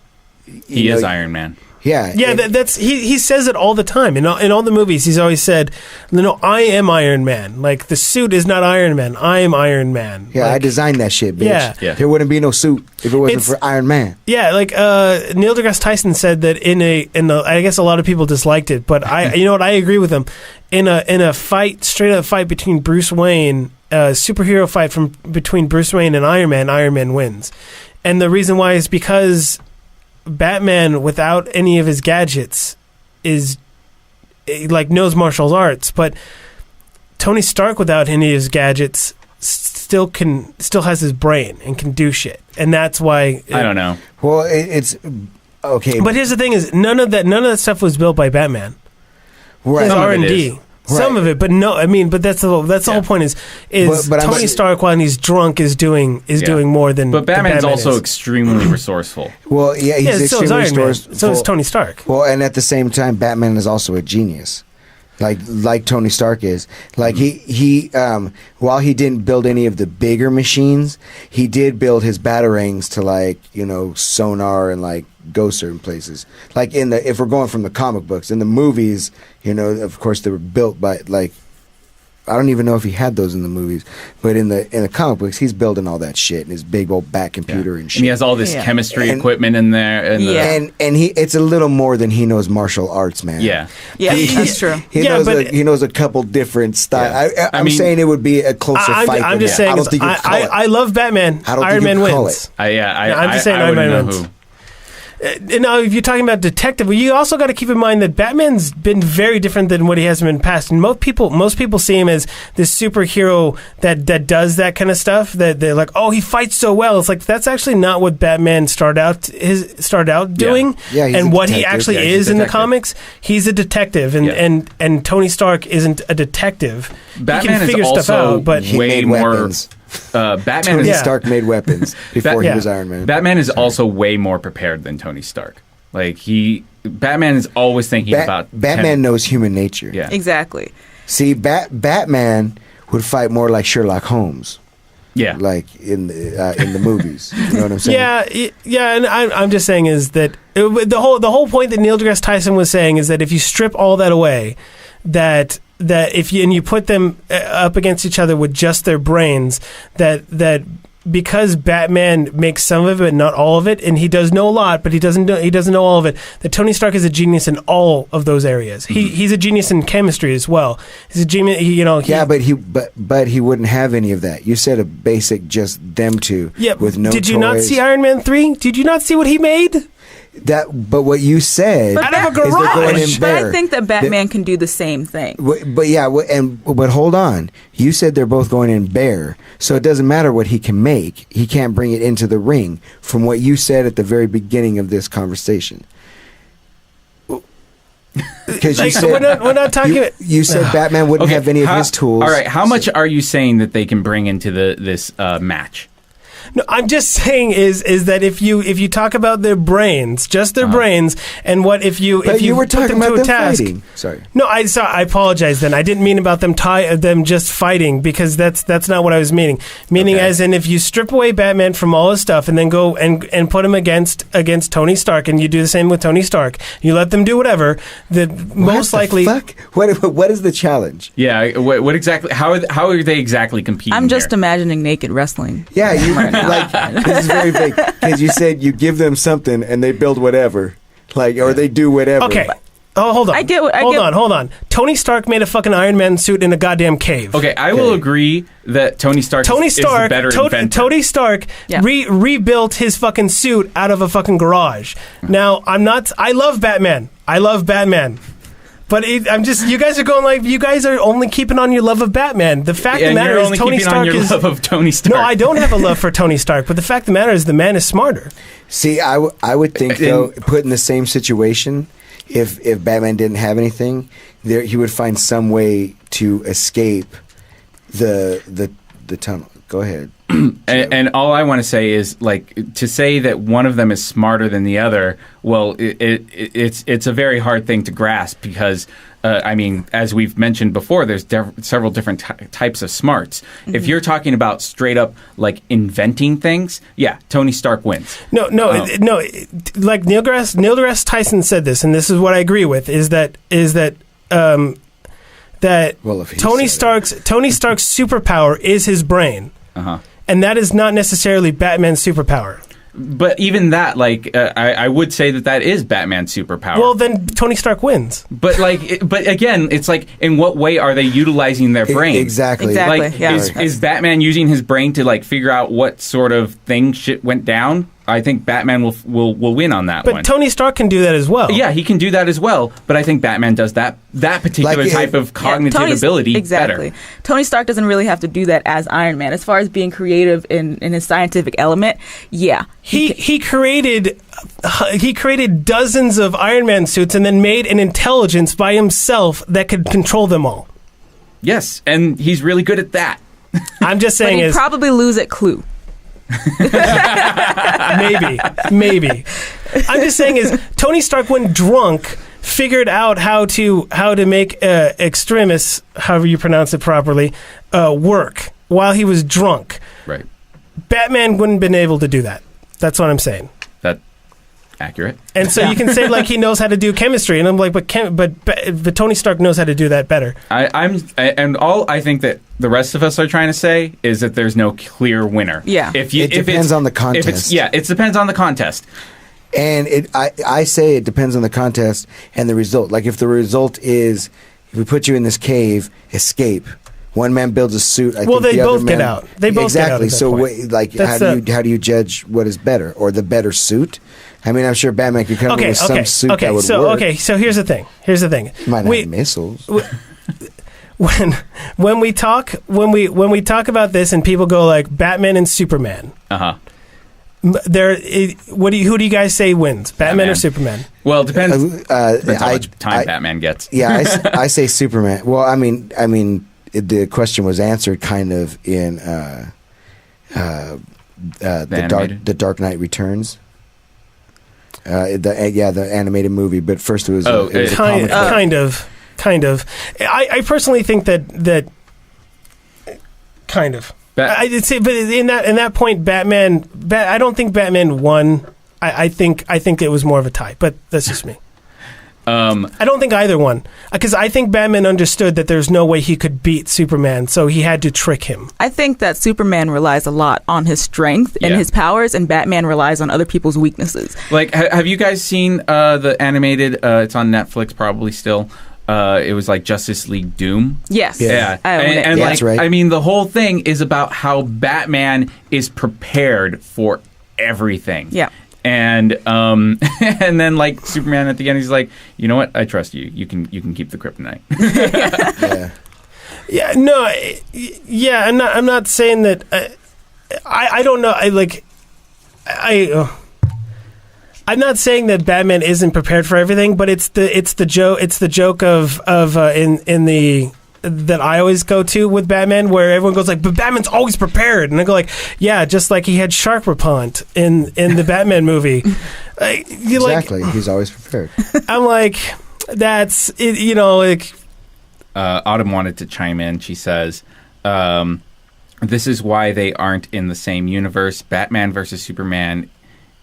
He is Iron Man. Yeah, Yeah, that's he says it all the time in all the movies. He's always said, "No, I am Iron Man. Like the suit is not Iron Man. I am Iron Man." yeah. I Like, designed that shit, bitch. Yeah. There wouldn't be no suit if it wasn't It's- for Iron Man. Yeah, like Neil deGrasse Tyson said that in a I guess a lot of people disliked it, but I you know what, I agree with him. In a fight, straight up fight between Bruce Wayne, superhero fight between Bruce Wayne and Iron Man wins. And the reason why is because Batman without any of his gadgets is like knows martial arts, but Tony Stark without any of his gadgets still has his brain and can do shit. And that's why I don't know. Well, it's okay, But here's the thing: is none of that stuff was built by Batman. right. His Some of R it and is. D, some of it, but no. I mean, but that's the whole point. Is But I'm Tony saying- Stark when he's drunk is doing more than. But Batman's Batman also is. extremely resourceful. Well, yeah, he's Yeah, so is extremely Iron Man. resourceful. So is Tony Stark. Well, and at the same time, Batman is also a genius, like Tony Stark is. Like he while he didn't build any of the bigger machines, he did build his batarangs to sonar and like go certain places. Like if we're going from the comic books, in the movies, of course they were built by I don't even know if he had those in the movies, but in the comic books, he's building all that shit in his big old bat computer and shit. And he has all this Yeah. chemistry And- equipment in there. And Yeah. And it's a little more than he knows martial arts, man. yeah. Yeah, that's true. He knows a couple different styles. Yeah. I'm saying it would be a closer fight. I'm than just that. saying. I don't think you'd call it. I love Batman. I don't Iron think Man you'd call wins. I'm just saying I Iron Man wouldn't know wins. who. Now, if you're talking about detective, you also got to keep in mind that Batman's been very different than what he has been in the past. And most people see him as this superhero that does that kind of stuff. That they're like, oh, he fights so well. It's like that's actually not what Batman started out doing. Yeah, he's and a what he detective. actually Yeah, he's a is in the detective. comics. He's a detective, and Tony Stark isn't a detective. he Batman can figure is stuff also out, but He way made more. weapons. Batman Tony is Stark made weapons before he yeah. was Iron Man. Batman is also way more prepared than Tony Stark. Like Batman is always thinking about Batman knows human nature. Yeah. Exactly. See, Batman would fight more like Sherlock Holmes, Yeah. like in the movies. You know what I'm saying? Yeah, and I'm just saying is that the whole point that Neil deGrasse Tyson was saying is that if you strip all that away, that if you put them up against each other with just their brains, that because Batman makes some of it, but not all of it, and he does know a lot, but he doesn't know all of it. That Tony Stark is a genius in all of those areas. He's a genius in chemistry as well. He's a genius. But he wouldn't have any of that. You said a basic just them two. Yeah. With no. Did you not toys. see Iron Man 3? Did you not see what he made? But what you said But Out of a is they're going garage. in But I bare. think that Batman can do the same thing. But hold on. You said they're both going in bare, so it doesn't matter what he can make. He can't bring it into the ring. From what you said at the very beginning of this conversation, because you Like, said we're not talking. you said Batman wouldn't have any of his tools. All right. How much are you saying that they can bring into this match? No, I'm just saying is that if you talk about their brains, just their brains, and what if you But you were put talking them to about a them task. fighting. Sorry. No, I apologize. Then I didn't mean about them just fighting, because that's not what I was meaning. Meaning Okay. as in if you strip away Batman from all his stuff and then go and put him against Tony Stark, and you do the same with Tony Stark, you let them do whatever. Most likely. Fuck. What is the challenge? Yeah. What exactly? How are they exactly competing? I'm just here? imagining naked wrestling. Yeah, this is very big because you said you give them something and they build whatever, or they do whatever. Okay. Oh, hold on. Hold on. Tony Stark made a fucking Iron Man suit in a goddamn cave. Okay, I will agree that Tony Stark is the better inventor. Tony Stark Yeah. rebuilt his fucking suit out of a fucking garage. Now, I love Batman. But I'm just, you guys are going like, you guys are only keeping on your love of Batman. The fact of the and matter you're is only Tony keeping on Stark your is... love of Tony Stark. No, I don't have a love for Tony Stark, but the fact of the matter is the man is smarter. See, I would think though, put in the same situation, if Batman didn't have anything, he would find some way to escape the tunnel. Go ahead. And all I want to say is, like, to say that one of them is smarter than the other. Well, it's a very hard thing to grasp because, I mean, as we've mentioned before, there's several different types of smarts. Mm-hmm. If you're talking about straight up like inventing things, yeah, Tony Stark wins. No. Like Neil deGrasse Tyson said this, and this is what I agree with: is that Well, if he Tony said Stark's superpower is his brain, and that is not necessarily Batman's superpower. But even that, like, I would say that is Batman's superpower. Well, then Tony Stark wins. But but again, it's like, in what way are they utilizing their brain? Exactly. Like, yeah. is Batman using his brain to like figure out what sort of thing shit went down? I think Batman will win on that one. But Tony Stark can do that as well. Yeah, he can do that as well. But I think Batman does that particular Like, type of cognitive Tony's- ability exactly. better. Tony Stark doesn't really have to do that as Iron Man. As far as being creative in his scientific element, yeah. He created dozens of Iron Man suits and then made an intelligence by himself that could control them all. Yes, and he's really good at that. I'm just But saying he'd is probably lose at Clue. maybe. I'm just saying is Tony Stark, when drunk, figured out how to make extremis, however you pronounce it properly, work while he was drunk. Right. Batman wouldn't have been able to do that. That's what I'm saying. That accurate. And so you can say like he knows how to do chemistry, and I'm like, but Tony Stark knows how to do that better. I think that the rest of us are trying to say is that there's no clear winner. Yeah. It depends on the contest. It depends on the contest. And I say it depends on the contest and the result. Like, if the result is, if we put you in this cave, escape. One man builds a suit. I think They the other both get man- out. They both get out exactly. at that So, point. how do you judge what is better, or the better suit? I mean, I'm sure Batman could come up with some suit that would work. So here's the thing. Might not have missiles. When we talk about this and people go like Batman and Superman, who do you guys say wins, Batman or Superman? Well, it depends. Depends how much time I- Batman gets. Yeah, I say Superman. Well, I mean, the question was answered kind of in the Dark Knight Returns. The animated movie, but first it was a comic book. Kind of. I personally think that kind of. I'd say, but in that point, Batman. I don't think Batman won. I think it was more of a tie, but that's just me. I don't think either won, because I think Batman understood that there's no way he could beat Superman, so he had to trick him. I think that Superman relies a lot on his strength and his powers, and Batman relies on other people's weaknesses. Like, have you guys seen the animated? It's on Netflix, probably still. It was like Justice League Doom. Yes. Yeah. I own it. And like, that's right. I mean, the whole thing is about how Batman is prepared for everything. Yeah. And and then like Superman at the end, he's like, you know what? I trust you. You can keep the kryptonite. Yeah. Yeah, no, yeah, I'm not saying that. I don't know. I'm not saying that Batman isn't prepared for everything, but it's the joke of that I always go to with Batman, where everyone goes like, but Batman's always prepared, and I go like, yeah, just like he had shark repellent in the Batman movie. Exactly, he's always prepared. I'm like, that's it, like. Autumn wanted to chime in. She says, "This is why they aren't in the same universe. Batman versus Superman."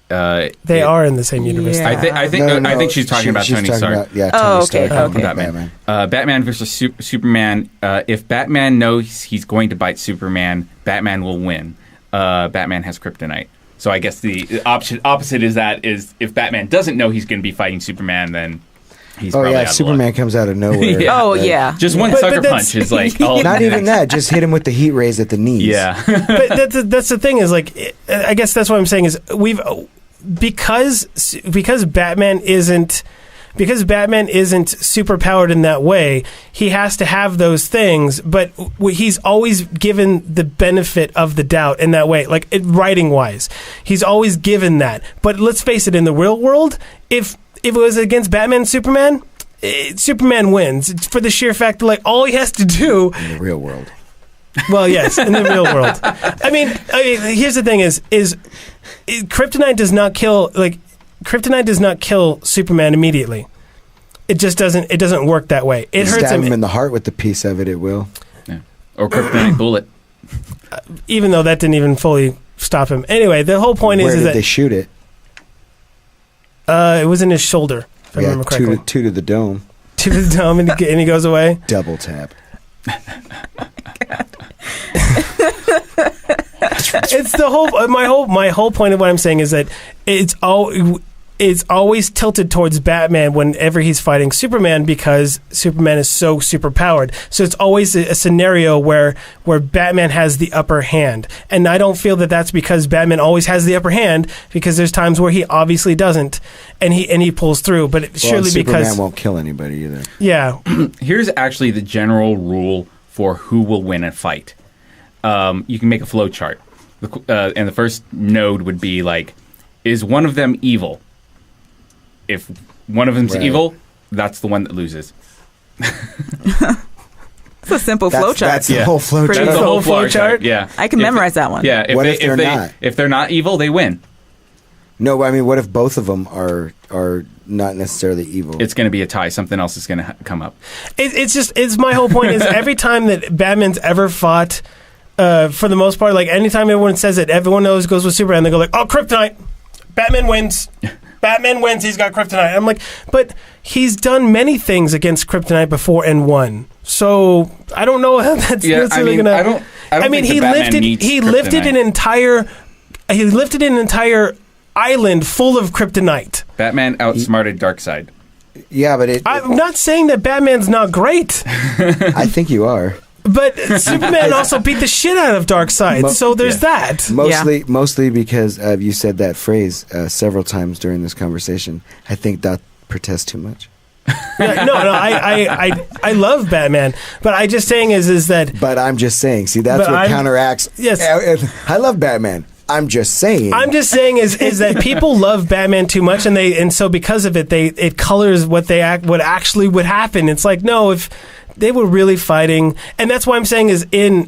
They are in the same universe. Yeah. I think she's talking about Tony Stark. Tony okay, Stark. okay. Batman. Batman versus Superman. If Batman knows he's going to bite Superman, Batman will win. Batman has kryptonite. So I guess the opposite is if Batman doesn't know he's going to be fighting Superman, then he's probably out of Superman luck. comes out of nowhere. Yeah. Oh, yeah. Just one sucker punch is like Not even that. Just hit him with the heat rays at the knees. Yeah. But that's the thing is like, I guess that's what I'm saying is because Batman isn't super powered in that way, he has to have those things, but he's always given the benefit of the doubt in that way, like writing wise, he's always given that. But let's face it, in the real world, if it was against Batman and Superman wins for the sheer fact that like all he has to do In the real world. Well, yes, in the real world. I mean, here's the thing: Kryptonite does not kill Kryptonite does not kill Superman immediately. It just doesn't. It doesn't work that way. It hurts Stab him. him in the heart with a piece of it. It will. Yeah. Or kryptonite bullet. Even though that didn't even fully stop him. Anyway, the whole point Where is did that they shoot it? it was in his shoulder, if I Yeah, remember correctly. two to the dome. To the dome, and he goes away. Double tap. It's the whole my whole point of what I'm saying is that it's always tilted towards Batman whenever he's fighting Superman because Superman is so super powered. So it's always a scenario where Batman has the upper hand, and I don't feel that that's because Batman always has the upper hand, because there's times where he obviously doesn't, and he pulls through. But surely Superman because won't kill anybody either. yeah, Here's actually the general rule for who will win a fight. You can make a flow chart. And the first node would be like, is one of them evil? If one of them's Right. evil, that's the one that loses. It's a simple flowchart. That's the Yeah. whole flow Pretty chart. That's the the whole whole flow flow chart. chart? Yeah, I can memorize that one. Yeah, What if they're not? If they're not evil, they win. No, I mean, what if both of them are not necessarily evil? It's going to be a tie. Something else is going to come up. it's my whole point is every time that Batman's ever fought, for the most part, like anytime everyone says it, everyone knows goes with Superman. They go like, "Oh, kryptonite, Batman wins. Batman wins. He's got kryptonite." I'm like, but he's done many things against kryptonite before and won. So I don't know how that's Yeah, necessarily I mean, gonna. I don't I mean, think he that Batman lifted needs an entire island full of kryptonite. Batman outsmarted Darkseid. Yeah, but I'm not saying that Batman's not great. I think you are. But Superman also beat the shit out of Darkseid, so there's that. Mostly because you said that phrase several times during this conversation. I think that protests too much. Yeah, no, I love Batman, but I just saying is that But I'm just saying. See, that's But what I'm- counteracts. Yes. I love Batman. I'm just saying. I'm just saying is that people love Batman too much, and so because of it, it colors what actually would happen. It's like, no, if they were really fighting, and that's why I'm saying is in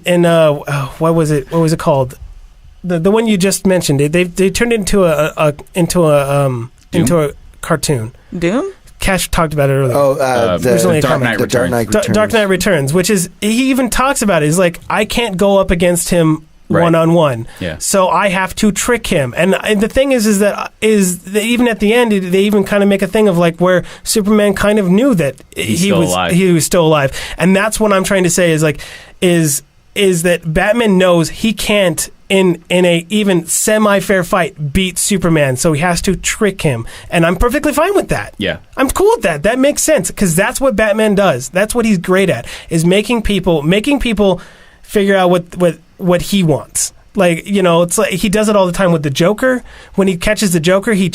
what was it called, the one you just mentioned, they turned it into a cartoon. Doom? Cash talked about it earlier. Oh, There's only a Dark comic. Knight the Dark Knight Returns. Returns. Dark Knight Returns, which is, he even talks about it. He's like, I can't go up against him Right. one-on-one, Yeah. so I have to trick him. And the thing is that even at the end, they even kind of make a thing of like where Superman kind of knew that he was still alive, and that's what I'm trying to say is like is that Batman knows he can't in a even semi-fair fight beat Superman, so he has to trick him, and I'm perfectly fine with that. Yeah. I'm cool with that. That makes sense because that's what Batman does. That's what he's great at, is making people figure out what he wants. Like, it's like he does it all the time with the Joker. When he catches the Joker, he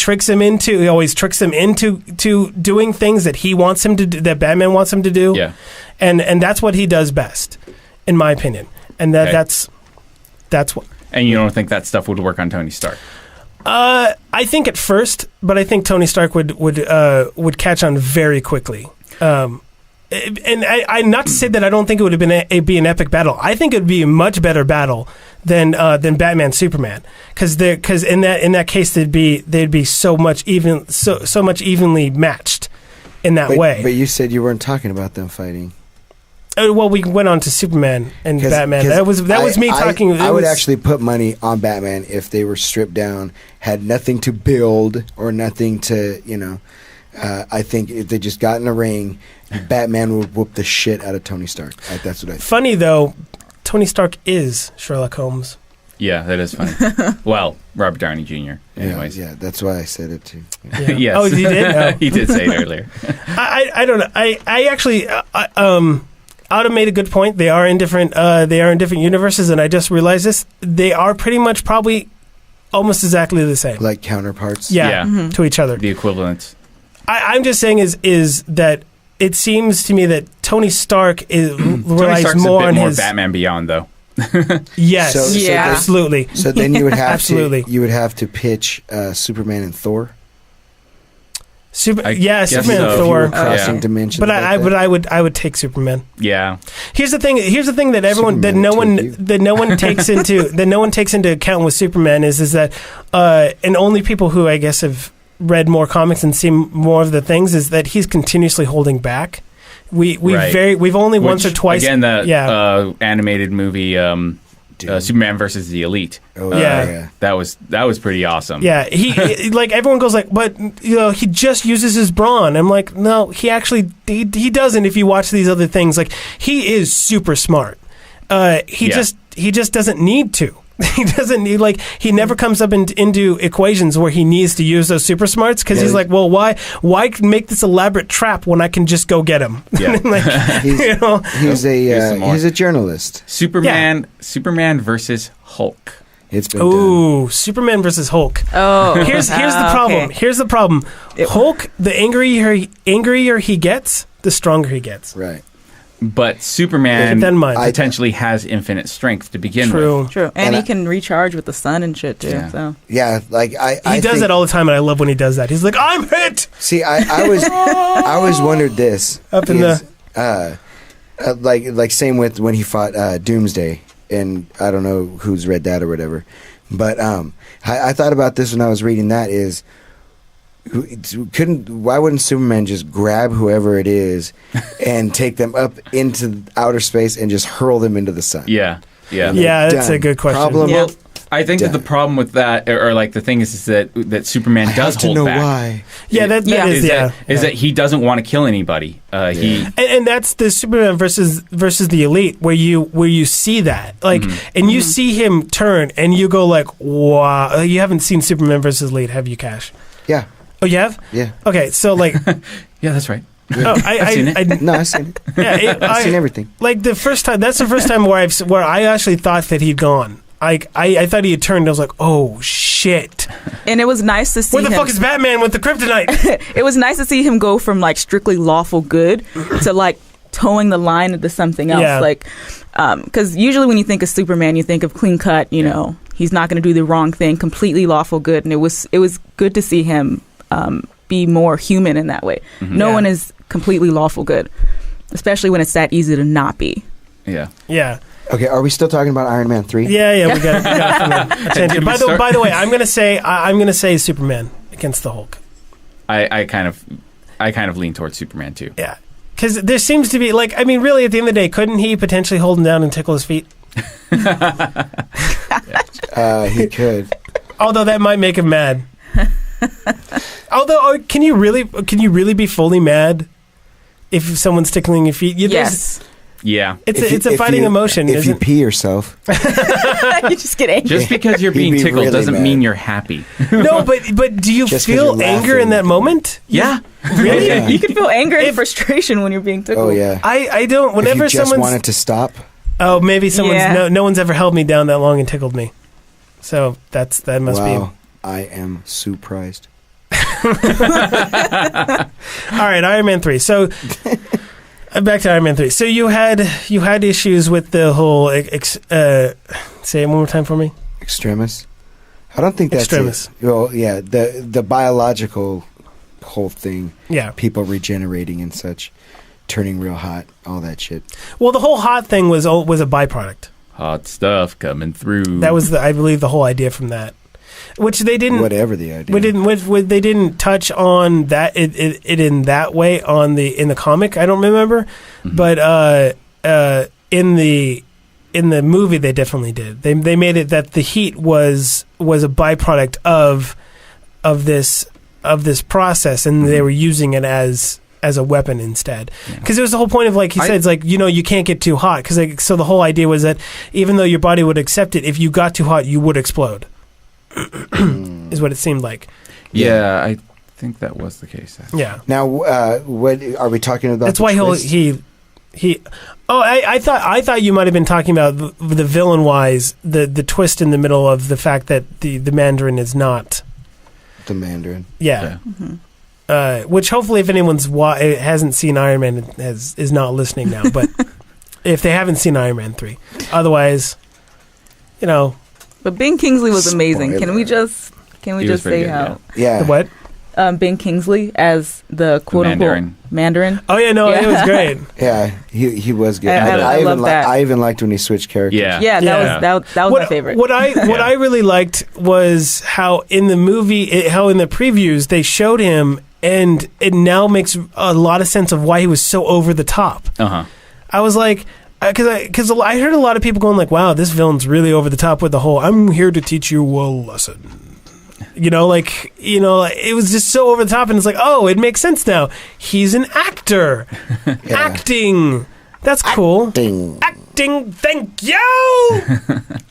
always tricks him into doing things that he wants him to do, that Batman wants him to do. Yeah. And that's what he does best, in my opinion. And Okay. that's what. And you don't think that stuff would work on Tony Stark? I think at first, but I think Tony Stark would catch on very quickly. And I not to say that I don't think it would have be an epic battle. I think it would be a much better battle than Batman Superman, because in that case they'd be so much evenly matched in that way. But you said you weren't talking about them fighting. Well, we went on to Superman and Batman. That was me talking. I would actually put money on Batman if they were stripped down, had nothing to build or nothing to, I think if they just got in a ring, Batman would whoop the shit out of Tony Stark. That's what I think. Funny though, Tony Stark is Sherlock Holmes. Yeah, that is funny. Well, Robert Downey Jr. Anyways. Yeah, that's why I said it too. Yeah. Yes. Oh, he did. Oh. He did say it earlier. I don't know. I actually Autumn made a good point. They are in different universes, and I just realized this. They are pretty much probably almost exactly the same. Like counterparts. Yeah. To each other. The equivalents. I'm just saying is that it seems to me that Tony Stark relies Tony Stark's more a bit on more his Batman Beyond, though. Yes, So Yeah. absolutely. So then you would have Absolutely. to pitch Superman and Thor. I guess Superman, so. Thor. Crossing Yeah. dimensions. But like that. I would take Superman. Yeah. Here's the thing that everyone Superman that no one takes into account with Superman is that and only people who I guess have read more comics and seen more of the things is that he's continuously holding back. We've only once or twice Again, the animated movie Superman versus the Elite. Oh, Yeah. That was pretty awesome. Yeah, he like everyone goes like, but he just uses his brawn. I'm like, no, he actually he doesn't. If you watch these other things, like he is super smart. He just doesn't need to. He doesn't need he never comes up into equations where he needs to use those super smarts because he's like, well, why make this elaborate trap when I can just go get him? Yeah. He's a journalist. Superman versus Hulk. It's been done. Ooh, Superman versus Hulk. Oh, Here's the problem. okay. Here's the problem. Hulk, the angrier he gets, the stronger he gets. Right. But Superman Keep that in mind. potentially has infinite strength to begin True. with. True, And and he can recharge with the sun and shit too. Yeah. So Yeah, like He does that all the time, and I love when he does that. He's like, "I'm hit." See, I always wondered this. Up in like same with when he fought Doomsday, and I don't know who's read that or whatever, but I thought about this when I was reading that is. Why wouldn't Superman just grab whoever it is and take them up into outer space and just hurl them into the sun? Yeah. Yeah, that's Done. a good question. Problem. Yeah. Well, I think that the problem with that, or like the thing is that Superman I does have to hold know back. why. Yeah, that Yeah. is That he doesn't want to kill anybody. and that's the Superman versus the Elite, where you see that, like, and you see him turn, and you go like, wow. You haven't seen Superman versus Elite, have you, Cash? Yeah, Oh, you have? yeah. Okay, so like, Yeah, that's right. oh, I've seen it. No, I've seen it. yeah, I've seen everything. Like the first time, that's the first time where I actually thought that he'd gone. I thought he had turned. I was like, oh shit! and it was nice to see Where the him. fuck is Batman with the kryptonite? It was nice to see him go from like strictly lawful good to like towing the line into something else. Yeah. Like, because usually when you think of Superman, you think of clean cut. You know, he's not going to do the wrong thing, completely lawful good. And it was good to see him be more human in that way. No Yeah. one is completely lawful good, especially when it's that easy to not be. Yeah. Yeah. Okay, are we still talking about Iron Man 3? Yeah, we got from a tangent. Did we By start- the way, I'm gonna say Superman against the Hulk. I kind of lean towards Superman too. Yeah, because there seems to be really at the end of the day, couldn't he potentially hold him down and tickle his feet? He could. Although that might make him mad. Although, can you really be fully mad if someone's tickling your feet? Yes, Yeah. It's a fighting emotion. If you Isn't? pee yourself, you just get angry. Just because you're being He'd be tickled really doesn't mad. mean you're happy. No, but do you Just 'cause feel you're anger in laughing. that moment? Yeah. Really? Yeah. You can feel anger and If- frustration when you're being tickled. oh yeah. I don't. If Whenever you just someone's wanted to stop, maybe someone's Yeah. no one's ever held me down that long and tickled me. So that must wow, I am surprised. be all right. Iron Man 3. So back to Iron Man 3. So you had issues with the whole. Say it one more time for me. Extremis. I don't think that's Extremis. it. Well, yeah, the biological whole thing, Yeah. people regenerating and such, turning real hot, all that shit. Well, the whole hot thing was a byproduct. Hot stuff coming through. That was I believe the whole idea from that, which they didn't. Whatever the idea. They didn't touch on that it in that way in the comic. I don't remember, but in the movie they definitely did. They made it that the heat was a byproduct of this process, and they were using it as a weapon instead. Because it was the whole point of, like he said, it's like, you can't get too hot. Because so the whole idea was that even though your body would accept it, if you got too hot, you would explode. Is what it seemed like. Yeah, I think that was the case. Yeah. Now, what are we talking about? That's the why twist? he. Oh, I thought you might have been talking about the villain wise, the twist in the middle of the fact that the Mandarin is not. The Mandarin. Yeah. Which hopefully, if anyone's hasn't seen Iron Man, is not listening now. But if they haven't seen Iron Man 3, otherwise, But Ben Kingsley was amazing. Can we Spoiler. just He was say pretty good, how? Yeah. the what? Ben Kingsley as the quote unquote Mandarin. Oh yeah, no, it was great. Yeah, he was good. I love that. I even liked when he switched characters. Yeah, that was my favorite. What I really liked was how in the movie, how in the previews they showed him, and it now makes a lot of sense of why he was so over the top. I was like, because I heard a lot of people going like, "Wow, this villain's really over the top with the whole "I'm here to teach you a lesson." It was just so over the top, and it's like, oh, it makes sense now. He's an actor, acting. That's cool. Acting. Thank you.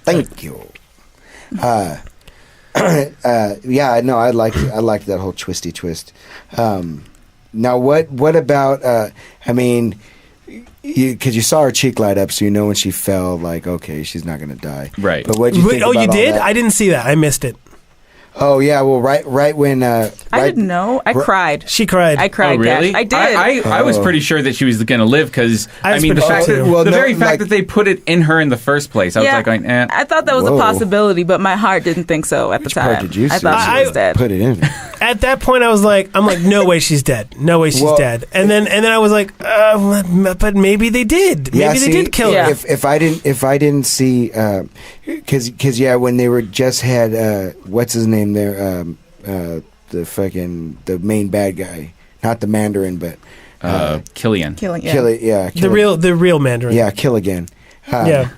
Thank you. Yeah, no, I liked that whole twisty twist. Now, what about? I mean, because you saw her cheek light up, so you know when she fell, like, okay, she's not going to die, right? But what did you think? Oh, about you all did? that? I didn't see that. I missed it. Oh yeah, well, right when I didn't know. I cried. She cried. I cried. Oh, really? Cash. I did. I was pretty sure that she was going to live because I was the pretty fact sure that, too. Well, the no, very fact like- that they put it in her in the first place, I was like, going, eh. I thought that was Whoa. a possibility, but my heart didn't think so at the Which part time. did you I see? thought she was dead. Put it in. At that point, I'm like, no way she's dead. No way she's Well- dead. And then I was like, but maybe they did. Maybe they did kill her. If I didn't see, because when they were just had what's his name there, the main bad guy, not the Mandarin, but Killian. Killing. Yeah. Killian. The real Mandarin. Yeah, Killigan. Yeah.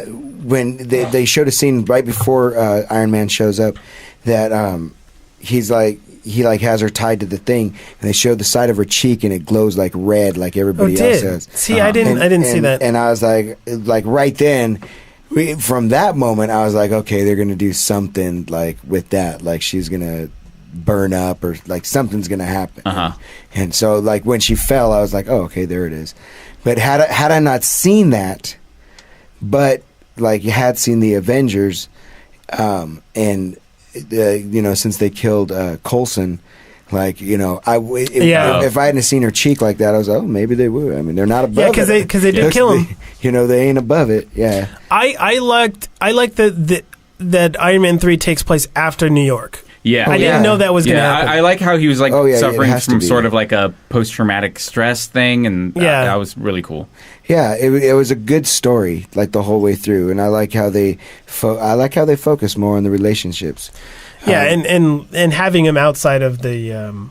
When they showed a scene right before Iron Man shows up, that he's like he has her tied to the thing, and they showed the side of her cheek, and it glows like red, like everybody else does. See, I didn't see that. And I was like right then. From that moment, I was like, okay, they're going to do something like with that, like she's going to burn up or like something's going to happen. And so, like when she fell, I was like, oh, okay, there it is. But had I not seen that, but like you had seen the Avengers, and since they killed Coulson. Like, if I hadn't seen her cheek like that, I was like, oh, maybe they would. I mean, they're not above it. Yeah, because they did kill him. They ain't above it. Yeah. I liked that Iron Man 3 takes place after New York. Yeah. I didn't know that was going to happen. I like how he was like suffering it from has to sort be. of like a post-traumatic stress thing, and that was really cool. Yeah, it was a good story, like the whole way through, and I like how they focus more on the relationships. Yeah, and having him outside of the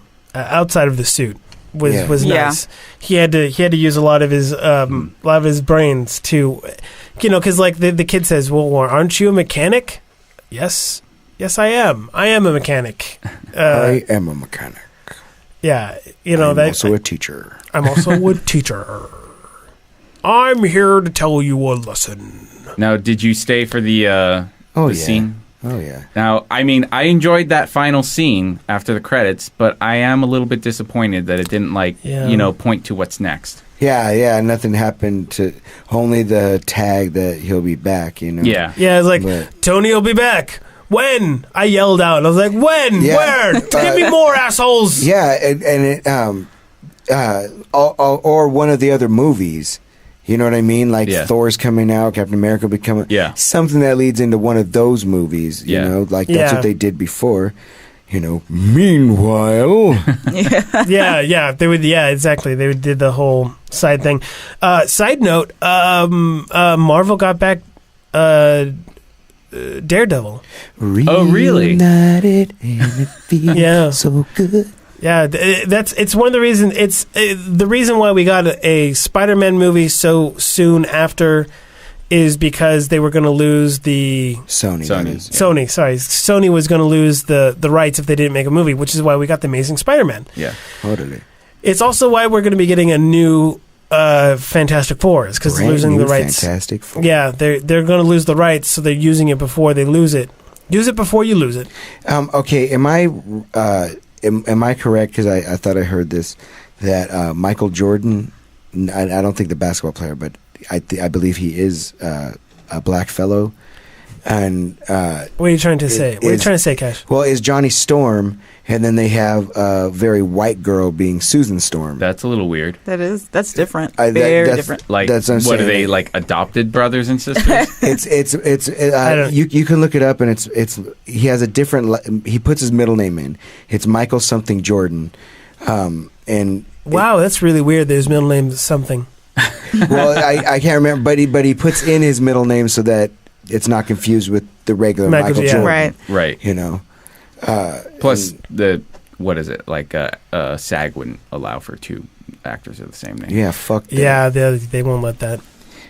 suit was nice. He had to use a lot of his brains to, because like the kid says, well, aren't you a mechanic? Yes, I am. I am a mechanic. I am a mechanic. Yeah, I'm also a teacher. I'm also a teacher. I'm here to tell you a lesson. Now, did you stay for the scene? Oh, yeah. Now, I mean, I enjoyed that final scene after the credits, but I am a little bit disappointed that it didn't, point to what's next. Yeah, nothing happened to... Only the tag that he'll be back, Yeah. Yeah, it's like, Tony will be back. When? I yelled out. I was like, when? Yeah. Where? Give me more, assholes! Yeah, and or one of the other movies... You know what I mean? Like Thor's coming out, Captain America becoming something that leads into one of those movies. You know, like that's what they did before. Meanwhile, they would. Yeah, exactly. They did the whole side thing. Side note: Marvel got back Daredevil. Oh, really? Reunited, and it feels so good. Yeah, it's one of the reasons. It's the reason why we got a Spider-Man movie so soon after is because they were going to lose the Sony. Sony was going to lose the rights if they didn't make a movie, which is why we got the Amazing Spider-Man. Yeah, totally. It's also why we're going to be getting a new Fantastic Four, is because they're losing the rights. Fantastic Four. Yeah, they're going to lose the rights, so they're using it before they lose it. Use it before you lose it. Okay, am I correct? Because I thought I heard this, that Michael Jordan, I don't think the basketball player, but I believe he is a black fellow. and What are you trying to say? What are you is- trying to say, Cash? well, is Johnny Storm, and then they have a very white girl being Susan Storm. That's a little weird. That's different. Very Very different. Like, That's what I'm what are saying. they, like, adopted brothers and sisters? don't- you can look it up, and it's he has a different. He puts his middle name in. It's Michael something Jordan, and Wow, that's really weird. That his middle name is something. well, I can't remember, but he puts in his middle name so that it's not confused with the regular Michael yeah. Jordan. Right. Right. You know. Plus, what is it? Like, SAG wouldn't allow for two actors of the same name. Yeah, fuck that. Yeah, they won't let that.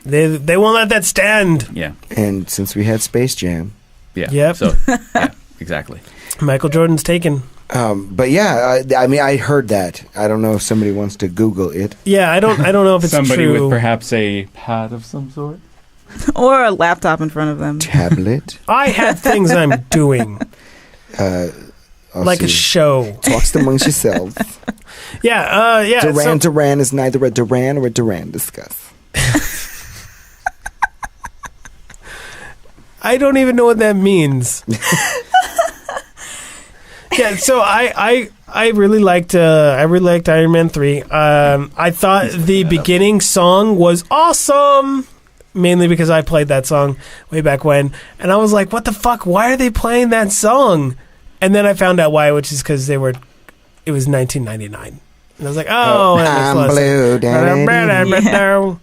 They won't let that stand. Yeah. And since we had Space Jam, Yeah. Yep. So, yeah, exactly. Michael Jordan's taken. but yeah, I mean, I heard that. I don't know if somebody wants to Google it. Yeah, I don't know if it's Somebody true. with perhaps a pad of some sort. Or a laptop in front of them. Tablet, I have things I'm doing, I'll like a see. show. Talks amongst yourselves. Yeah, yeah. Duran so- Duran is neither a Duran or a Duran. Discuss. I don't even know what that means. Yeah, so I really liked Iron Man 3. I thought the beginning song was awesome, mainly because I played that song way back when, and I was like, "What the fuck? Why are they playing that song?" And then I found out why, which is because it was 1999, and I was like, "Oh, that makes a lot I'm of blue, sense." daddy.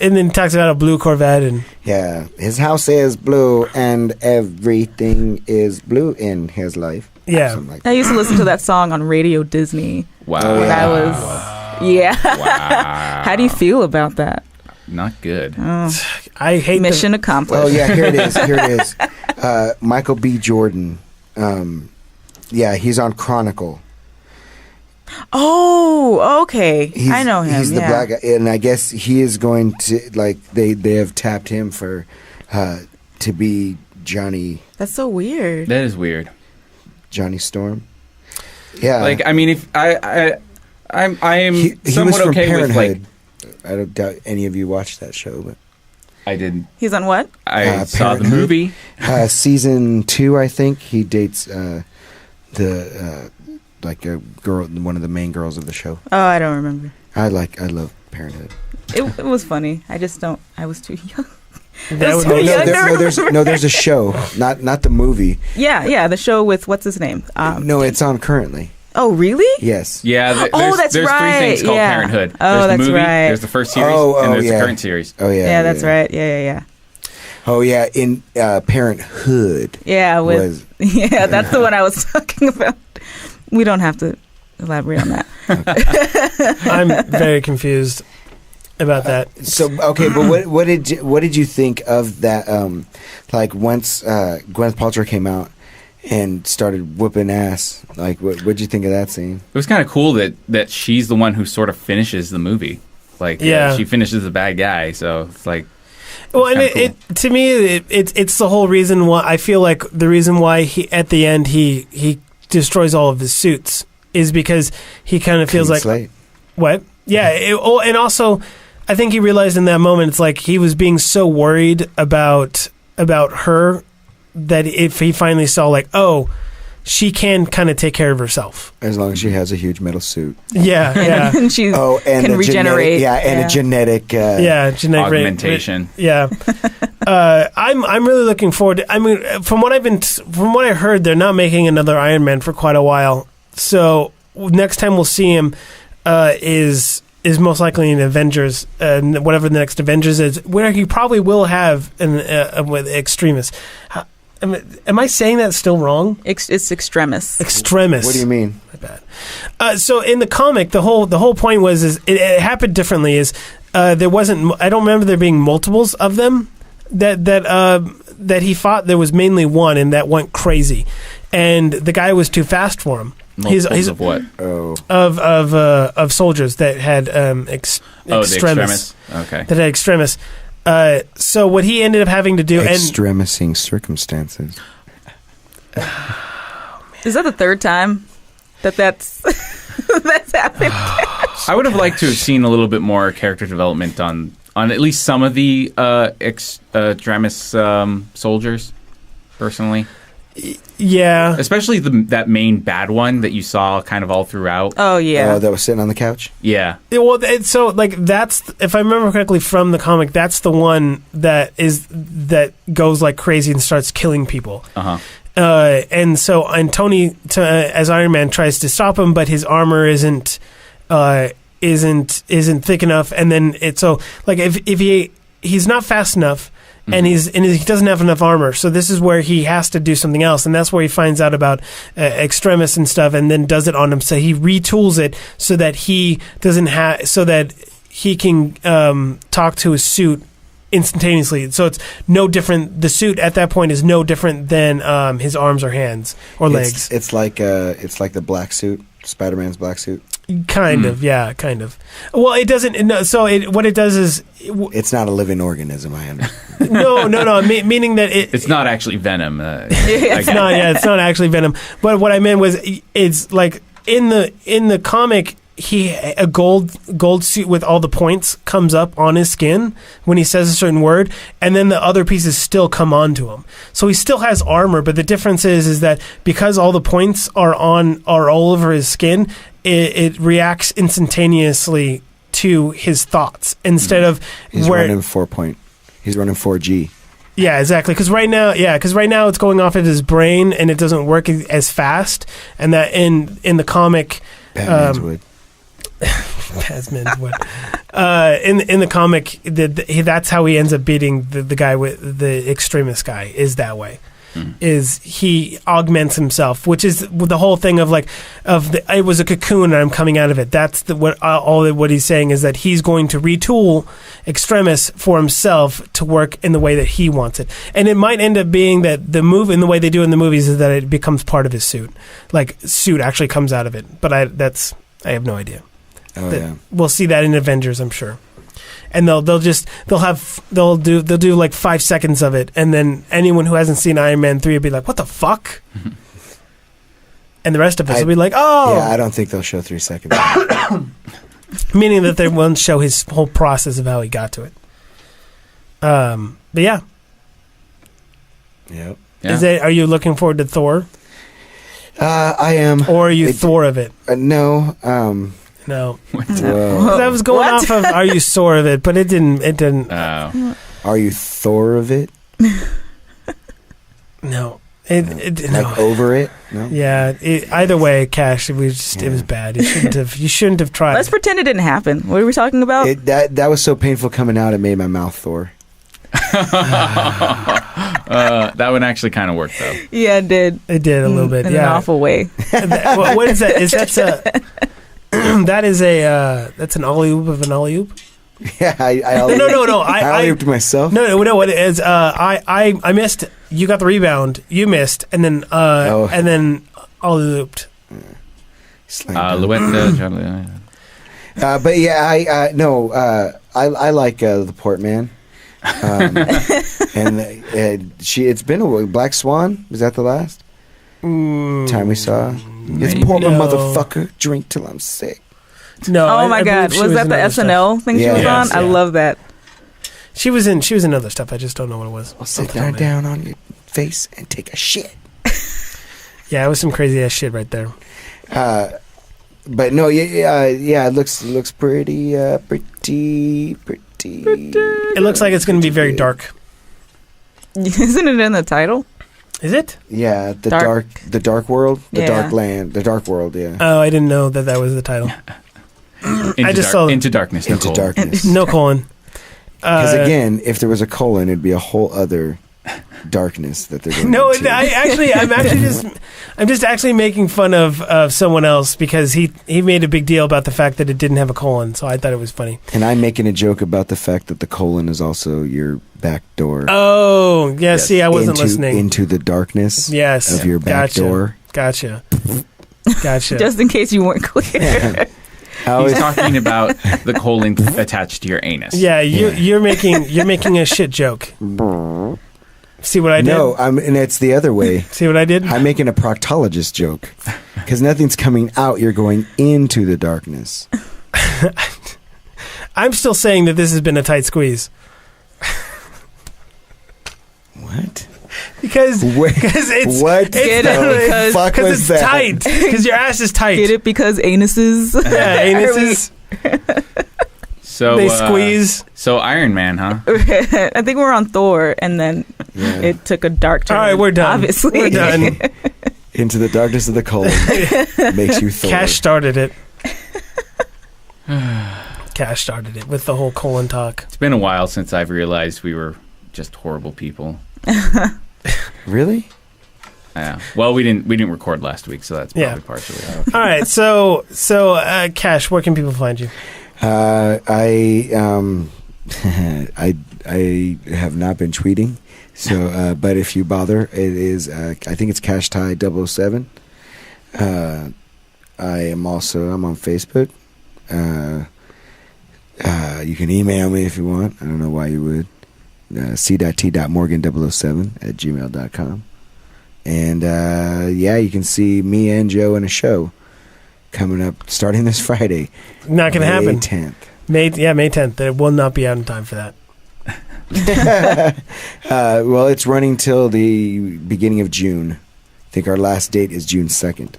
And then he talks about a blue Corvette and. Yeah, his house is blue, and everything is blue in his life. Yeah. Something like I used to listen to that song on Radio Disney Wow. when I was. Yeah. Wow. How do you feel about that? Not good. I hate Mission accomplished. Oh yeah, here it is. Here it is. Michael B. Jordan. Yeah, he's on Chronicle. Oh, okay. I know him. He's the yeah. black guy, and I guess he is going to they have tapped him for to be Johnny That's so weird. That is weird. Storm. Yeah, Like, I mean, if I am he somewhat was from okay with, Parenthood. like, I don't doubt any of you watched that show, but I did. He's on what? I saw the Parenthood. movie. season 2, I think he dates like a girl, one of the main girls of the show. Oh, I don't remember. I love Parenthood. It was funny. I just don't. I was too young. That would So make young. sense. There's a show, not the movie. Yeah. The show with what's his name? No, it's on currently. Oh, really? Yes. Yeah. Oh, that's there's right. 3 things called Yeah. Parenthood. Oh, There's that's the movie, right. there's the first series, Oh, and there's yeah. the current series. Oh yeah. Yeah, that's right. Yeah. Oh yeah. In Parenthood. Yeah, Was- yeah, that's the one I was talking about. We don't have to elaborate on that. I'm very confused about that. So okay, but what did you think of that? Like once Gwyneth Paltrow came out and started whooping ass, like what'd you think of that scene? It was kind of cool that she's the one who sort of finishes the movie. Like, Yeah. she finishes the bad guy. So it's like, Well, and kinda it to me, it's the whole reason why I feel like the reason why he at the end he destroys all of his suits is because he kind of feels Clean like slate. what? Yeah. And also, I think he realized in that moment it's like he was being so worried about her that if he finally saw like, oh, she can kind of take care of herself. As long as she has a huge metal suit. Yeah, yeah, and she Oh, and can a regenerate. genetic, a genetic. yeah. Genetic augmentation. Yeah, I'm really looking forward to. I mean, from what I heard, they're not making another Iron Man for quite a while. So next time we'll see him is most likely in Avengers, whatever the next Avengers is, where he probably will have with Extremis. Am I saying that still wrong? It's Extremis. Extremis. What do you mean? My bad. So in the comic, the whole point was it happened differently. Is there wasn't? I don't remember there being multiples of them that he fought. There was mainly one, and that went crazy, and the guy was too fast for him. Multiples of what? Oh, Of soldiers that had The extremis. Okay. That had extremis. So what he ended up having to do, and extremising circumstances. Is that the third time that's happened? I would have liked to have seen a little bit more character development on at least some of the extremis soldiers, personally. Yeah. Especially that main bad one that you saw kind of all throughout. Oh yeah. That was sitting on the couch. Yeah. Well, so like that's, if I remember correctly from the comic, that's the one that goes like crazy and starts killing people. And Tony, as Iron Man, tries to stop him, but his armor isn't thick enough, and then if he's not fast enough. And he doesn't have enough armor, so this is where he has to do something else, and that's where he finds out about extremis and stuff, and then does it on him. So he retools it so that he can talk to his suit instantaneously. So it's no different. The suit at that point is no different than his arms or hands or legs. It's like the black suit, Spider-Man's black suit. Kind of, yeah, kind of. Well, it doesn't. No, so what it does is it's not a living organism. I understand. No. Meaning that it's not actually venom. It's not. Yeah, it's not actually venom. But what I meant was, it's like in the comic, a gold suit with all the points comes up on his skin when he says a certain word, and then the other pieces still come onto him. So he still has armor, but the difference is that because all the points are all over his skin, it reacts instantaneously to his thoughts instead of he's running 4-point. He's running 4G. Yeah, exactly. Because right now it's going off at his brain and it doesn't work as fast. And that in the comic, Batman's would. Batman's would. In the comic, that's how he ends up beating the guy with the extremist guy. Is that way? Is he augments himself, which is the whole thing of it was a cocoon and I'm coming out of it. That's what he's saying is that he's going to retool Extremis for himself to work in the way that he wants it. And it might end up being that the move in the way they do in the movies is that it becomes part of his suit. Like suit actually comes out of it. But I have no idea. Yeah. We'll see that in Avengers, I'm sure. And they'll do like 5 seconds of it, and then anyone who hasn't seen Iron Man 3 will be like, "What the fuck?" And the rest of us will be like, "Oh." Yeah, I don't think they'll show 3 seconds. Meaning that they won't show his whole process of how he got to it. But yeah. Yep. Yeah. Are you looking forward to Thor? I am. Or are you Thor of it? No. No. Whoa. I was going off of "Are you sore of it?" but it didn't. Are you Thor of it? No. Like over it? No. Yeah. Either way, Cash, it was bad. You shouldn't have tried. Let's pretend it didn't happen. What are we talking about? That was so painful coming out. It made my mouth Thor. That one actually kind of worked though. Yeah, it did. It did a little bit. In an awful way. What is that? That's an alley-oop of an alley-oop? Yeah, I alley-ooped myself. No, what it is, I missed. You got the rebound. You missed, and then alley-ooped. But yeah, I like the Portman. And it's been a while. Black Swan, was that the last time we saw? It's Portman, motherfucker. Drink till I'm sick. No. Oh my God, was that the SNL thing she was on? Yeah. I love that. She was in other stuff. I just don't know what it was. I'll sit down on your face and take a shit. Yeah, it was some crazy ass shit right there. But no, it looks pretty. It looks like it's going to be very dark. Isn't it in the title? Is it? Yeah, the dark world, the dark land, the dark world. Yeah. Oh, I didn't know that was the title. I just saw Into Darkness. Into Darkness. No colon. Because again, if there was a colon, it'd be a whole other darkness that they're going No, into. I'm just actually making fun of someone else because he made a big deal about the fact that it didn't have a colon, so I thought it was funny. And I'm making a joke about the fact that the colon is also your back door. Oh, yeah. Yes. See, I wasn't listening. Into the darkness. Yes. Of your back door. Gotcha. Just in case you weren't clear. He's talking about the colon attached to your anus. Yeah, you're making a shit joke. See what I did? No, and it's the other way. See what I did? I'm making a proctologist joke. Because nothing's coming out, you're going into the darkness. I'm still saying that this has been a tight squeeze. What? Because Wait, it's what? Get the it because- fuck because was it's that? tight. Because your ass is tight. Get it because anuses. Yeah, anuses. So They squeeze. So Iron Man, huh? I think we're on Thor, and then Yeah. it took a dark turn. All right, we're done. Obviously, We're done. Into the darkness of the colon makes you Thor. Cash started it. Cash started it with the whole colon talk. It's been a while since I've realized we were just horrible people. Really? Well, we didn't record last week, so that's probably Yeah. partially. All right, so Cash, where can people find you? I have not been tweeting, so but if you bother, it is I think it's Cash Tie 007. I'm on Facebook. You can email me if you want. I don't know why you would. c.t.morgan007@gmail.com. And you can see me and Joe in a show coming up starting this Friday. Not going to happen. May 10th. May 10th. It will not be out in time for that. Well, it's running till the beginning of June. I think our last date is June 2nd.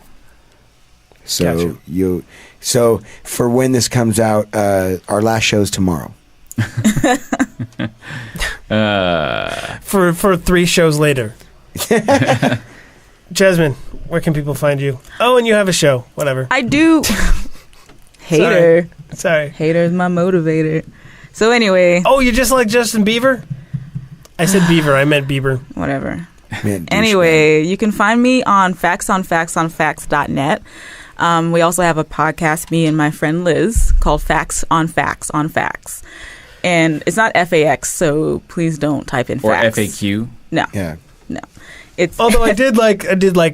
So Gotcha. So for when this comes out, our last show is tomorrow. For 3 shows later. Jasmine, where can people find you? Oh, and you have a show. Whatever. I do. Hater. Sorry. Hater is my motivator. So anyway, Oh, you just like Justin Bieber? I said Beaver. I meant Bieber. whatever. Man, Anyway, you can find me on factsonfactsonfacts.net. We also have a podcast, me and my friend Liz, called Facts on Facts on Facts. And it's not FAX, so please don't type in Or facts. FAQ. No, Yeah. no. It's Although I did like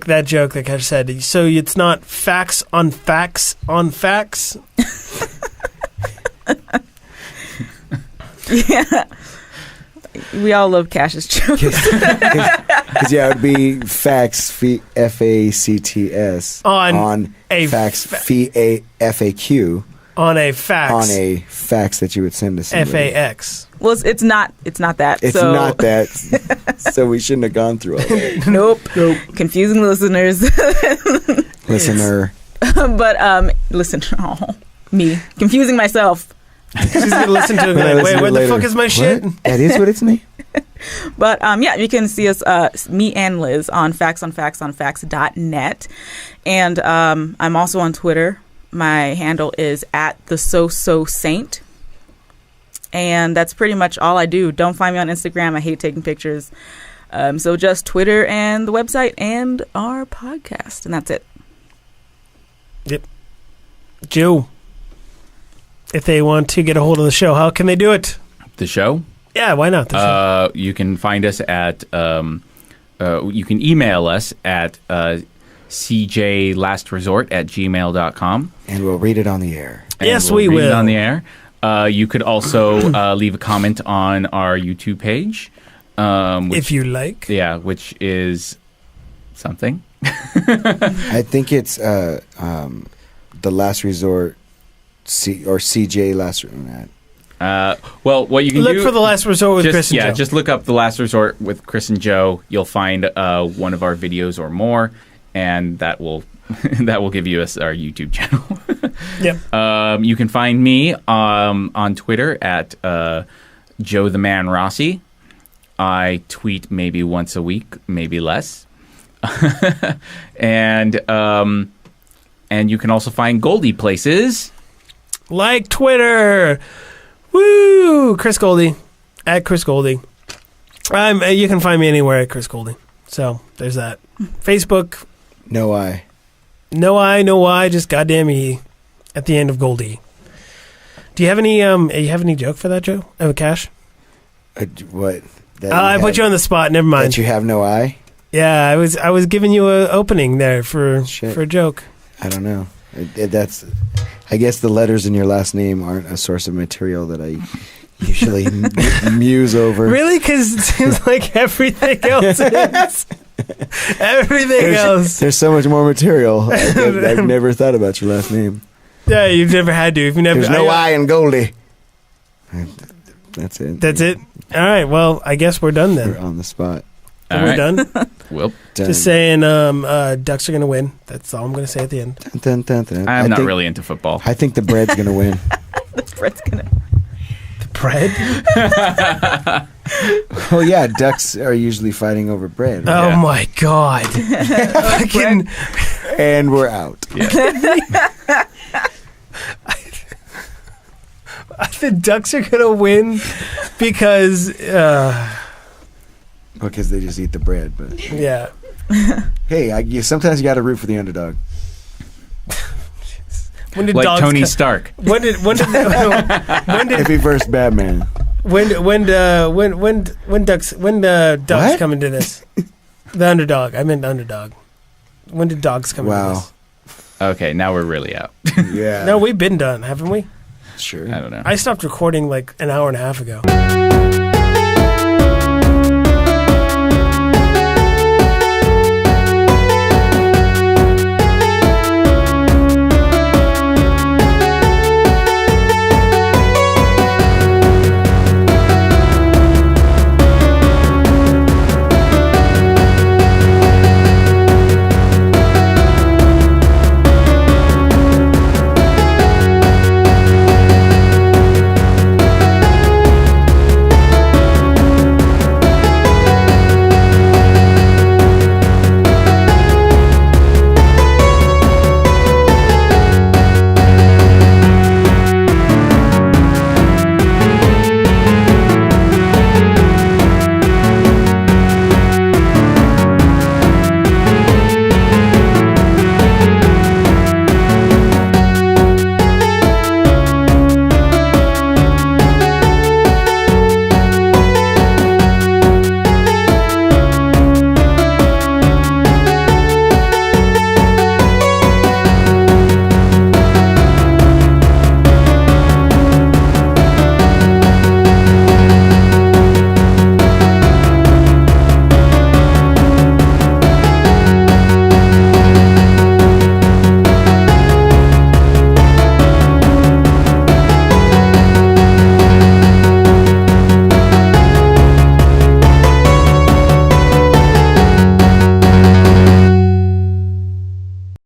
that joke that Cash said. So it's not facts on facts on facts. yeah. We all love Cash's jokes. Because it would be facts, FACTS, On a facts, fa- FAQ, On a fax. on a fax that you would send to somebody. FAX. Well, it's not that. It's so, not that. So we shouldn't have gone through all that. Nope. Confusing listeners. Listener. But listen, me confusing myself. She's gonna listen to it. When I Like, listen wait, to it where the later. fuck is my shit? What? That is what it's named? But you can see us, me and Liz, on factsonfactsonfacts.net. And I'm also on Twitter. My handle is @theSoSoSaint. And that's pretty much all I do. Don't find me on Instagram. I hate taking pictures. So just Twitter and the website and our podcast. And that's it. Joe, if they want to get a hold of the show, how can they do it? The show? Yeah, why not? The show. You can find us at, you can email us at cjlastresort@gmail.com. And we'll read it on the air. And Yes, we'll we read it will. on the air. You could also leave a comment on our YouTube page. Which, If you like. yeah, which is something. I think it's the Last Resort or CJ Last Resort. Well, what you can Look do, for The Last Resort with just, Chris and yeah, Joe. just look up The Last Resort with Chris and Joe. You'll find one of our videos or more, and that will that will give you us our YouTube channel. Yep. You can find me on Twitter at Joe the Man Rossi. I tweet maybe once a week, maybe less. And you can also find Goldie places. Like Twitter. Woo! Chris Goldie. At Chris Goldie. You can find me anywhere at Chris Goldie. So, there's that. Facebook. No I. No I, just goddamn E at the end of Goldie. Do you have any joke for that, Joe? Cash? What? That I put you on the spot. Never mind. That you have no eye? Yeah, I was giving you an opening there for Shit. a joke. I don't know. That's. I guess the letters in your last name aren't a source of material that I usually muse over. Really? Because it seems like everything else is. Everything else. There's so much more material. I've never thought about your last name. Yeah, you've never had to. You've never. There's no I in Goldie. That's it. That's it. All right. Well, I guess we're done We're then. on the spot. All We're right. done. Well, Done. Just saying, Ducks are gonna win. That's all I'm gonna say at the end. Dun, dun, dun. I'm I not think- really into football. I think the bread's gonna win. Brett's gonna. The bread. Oh yeah, ducks are usually fighting over bread. Right? Oh Yeah. my god. Fucking. And we're out. The Ducks are gonna win because, Because they just eat the bread. But yeah. hey, sometimes you got to root for the underdog. When did Like dogs Tony co- Stark. when did If he versed Batman. when ducks What? come into this? The underdog. I meant underdog. When did dogs come into Wow. this? Okay, now we're really out. Yeah. No, we've been done, haven't we? Sure. I don't know. I stopped recording like an hour and a half ago.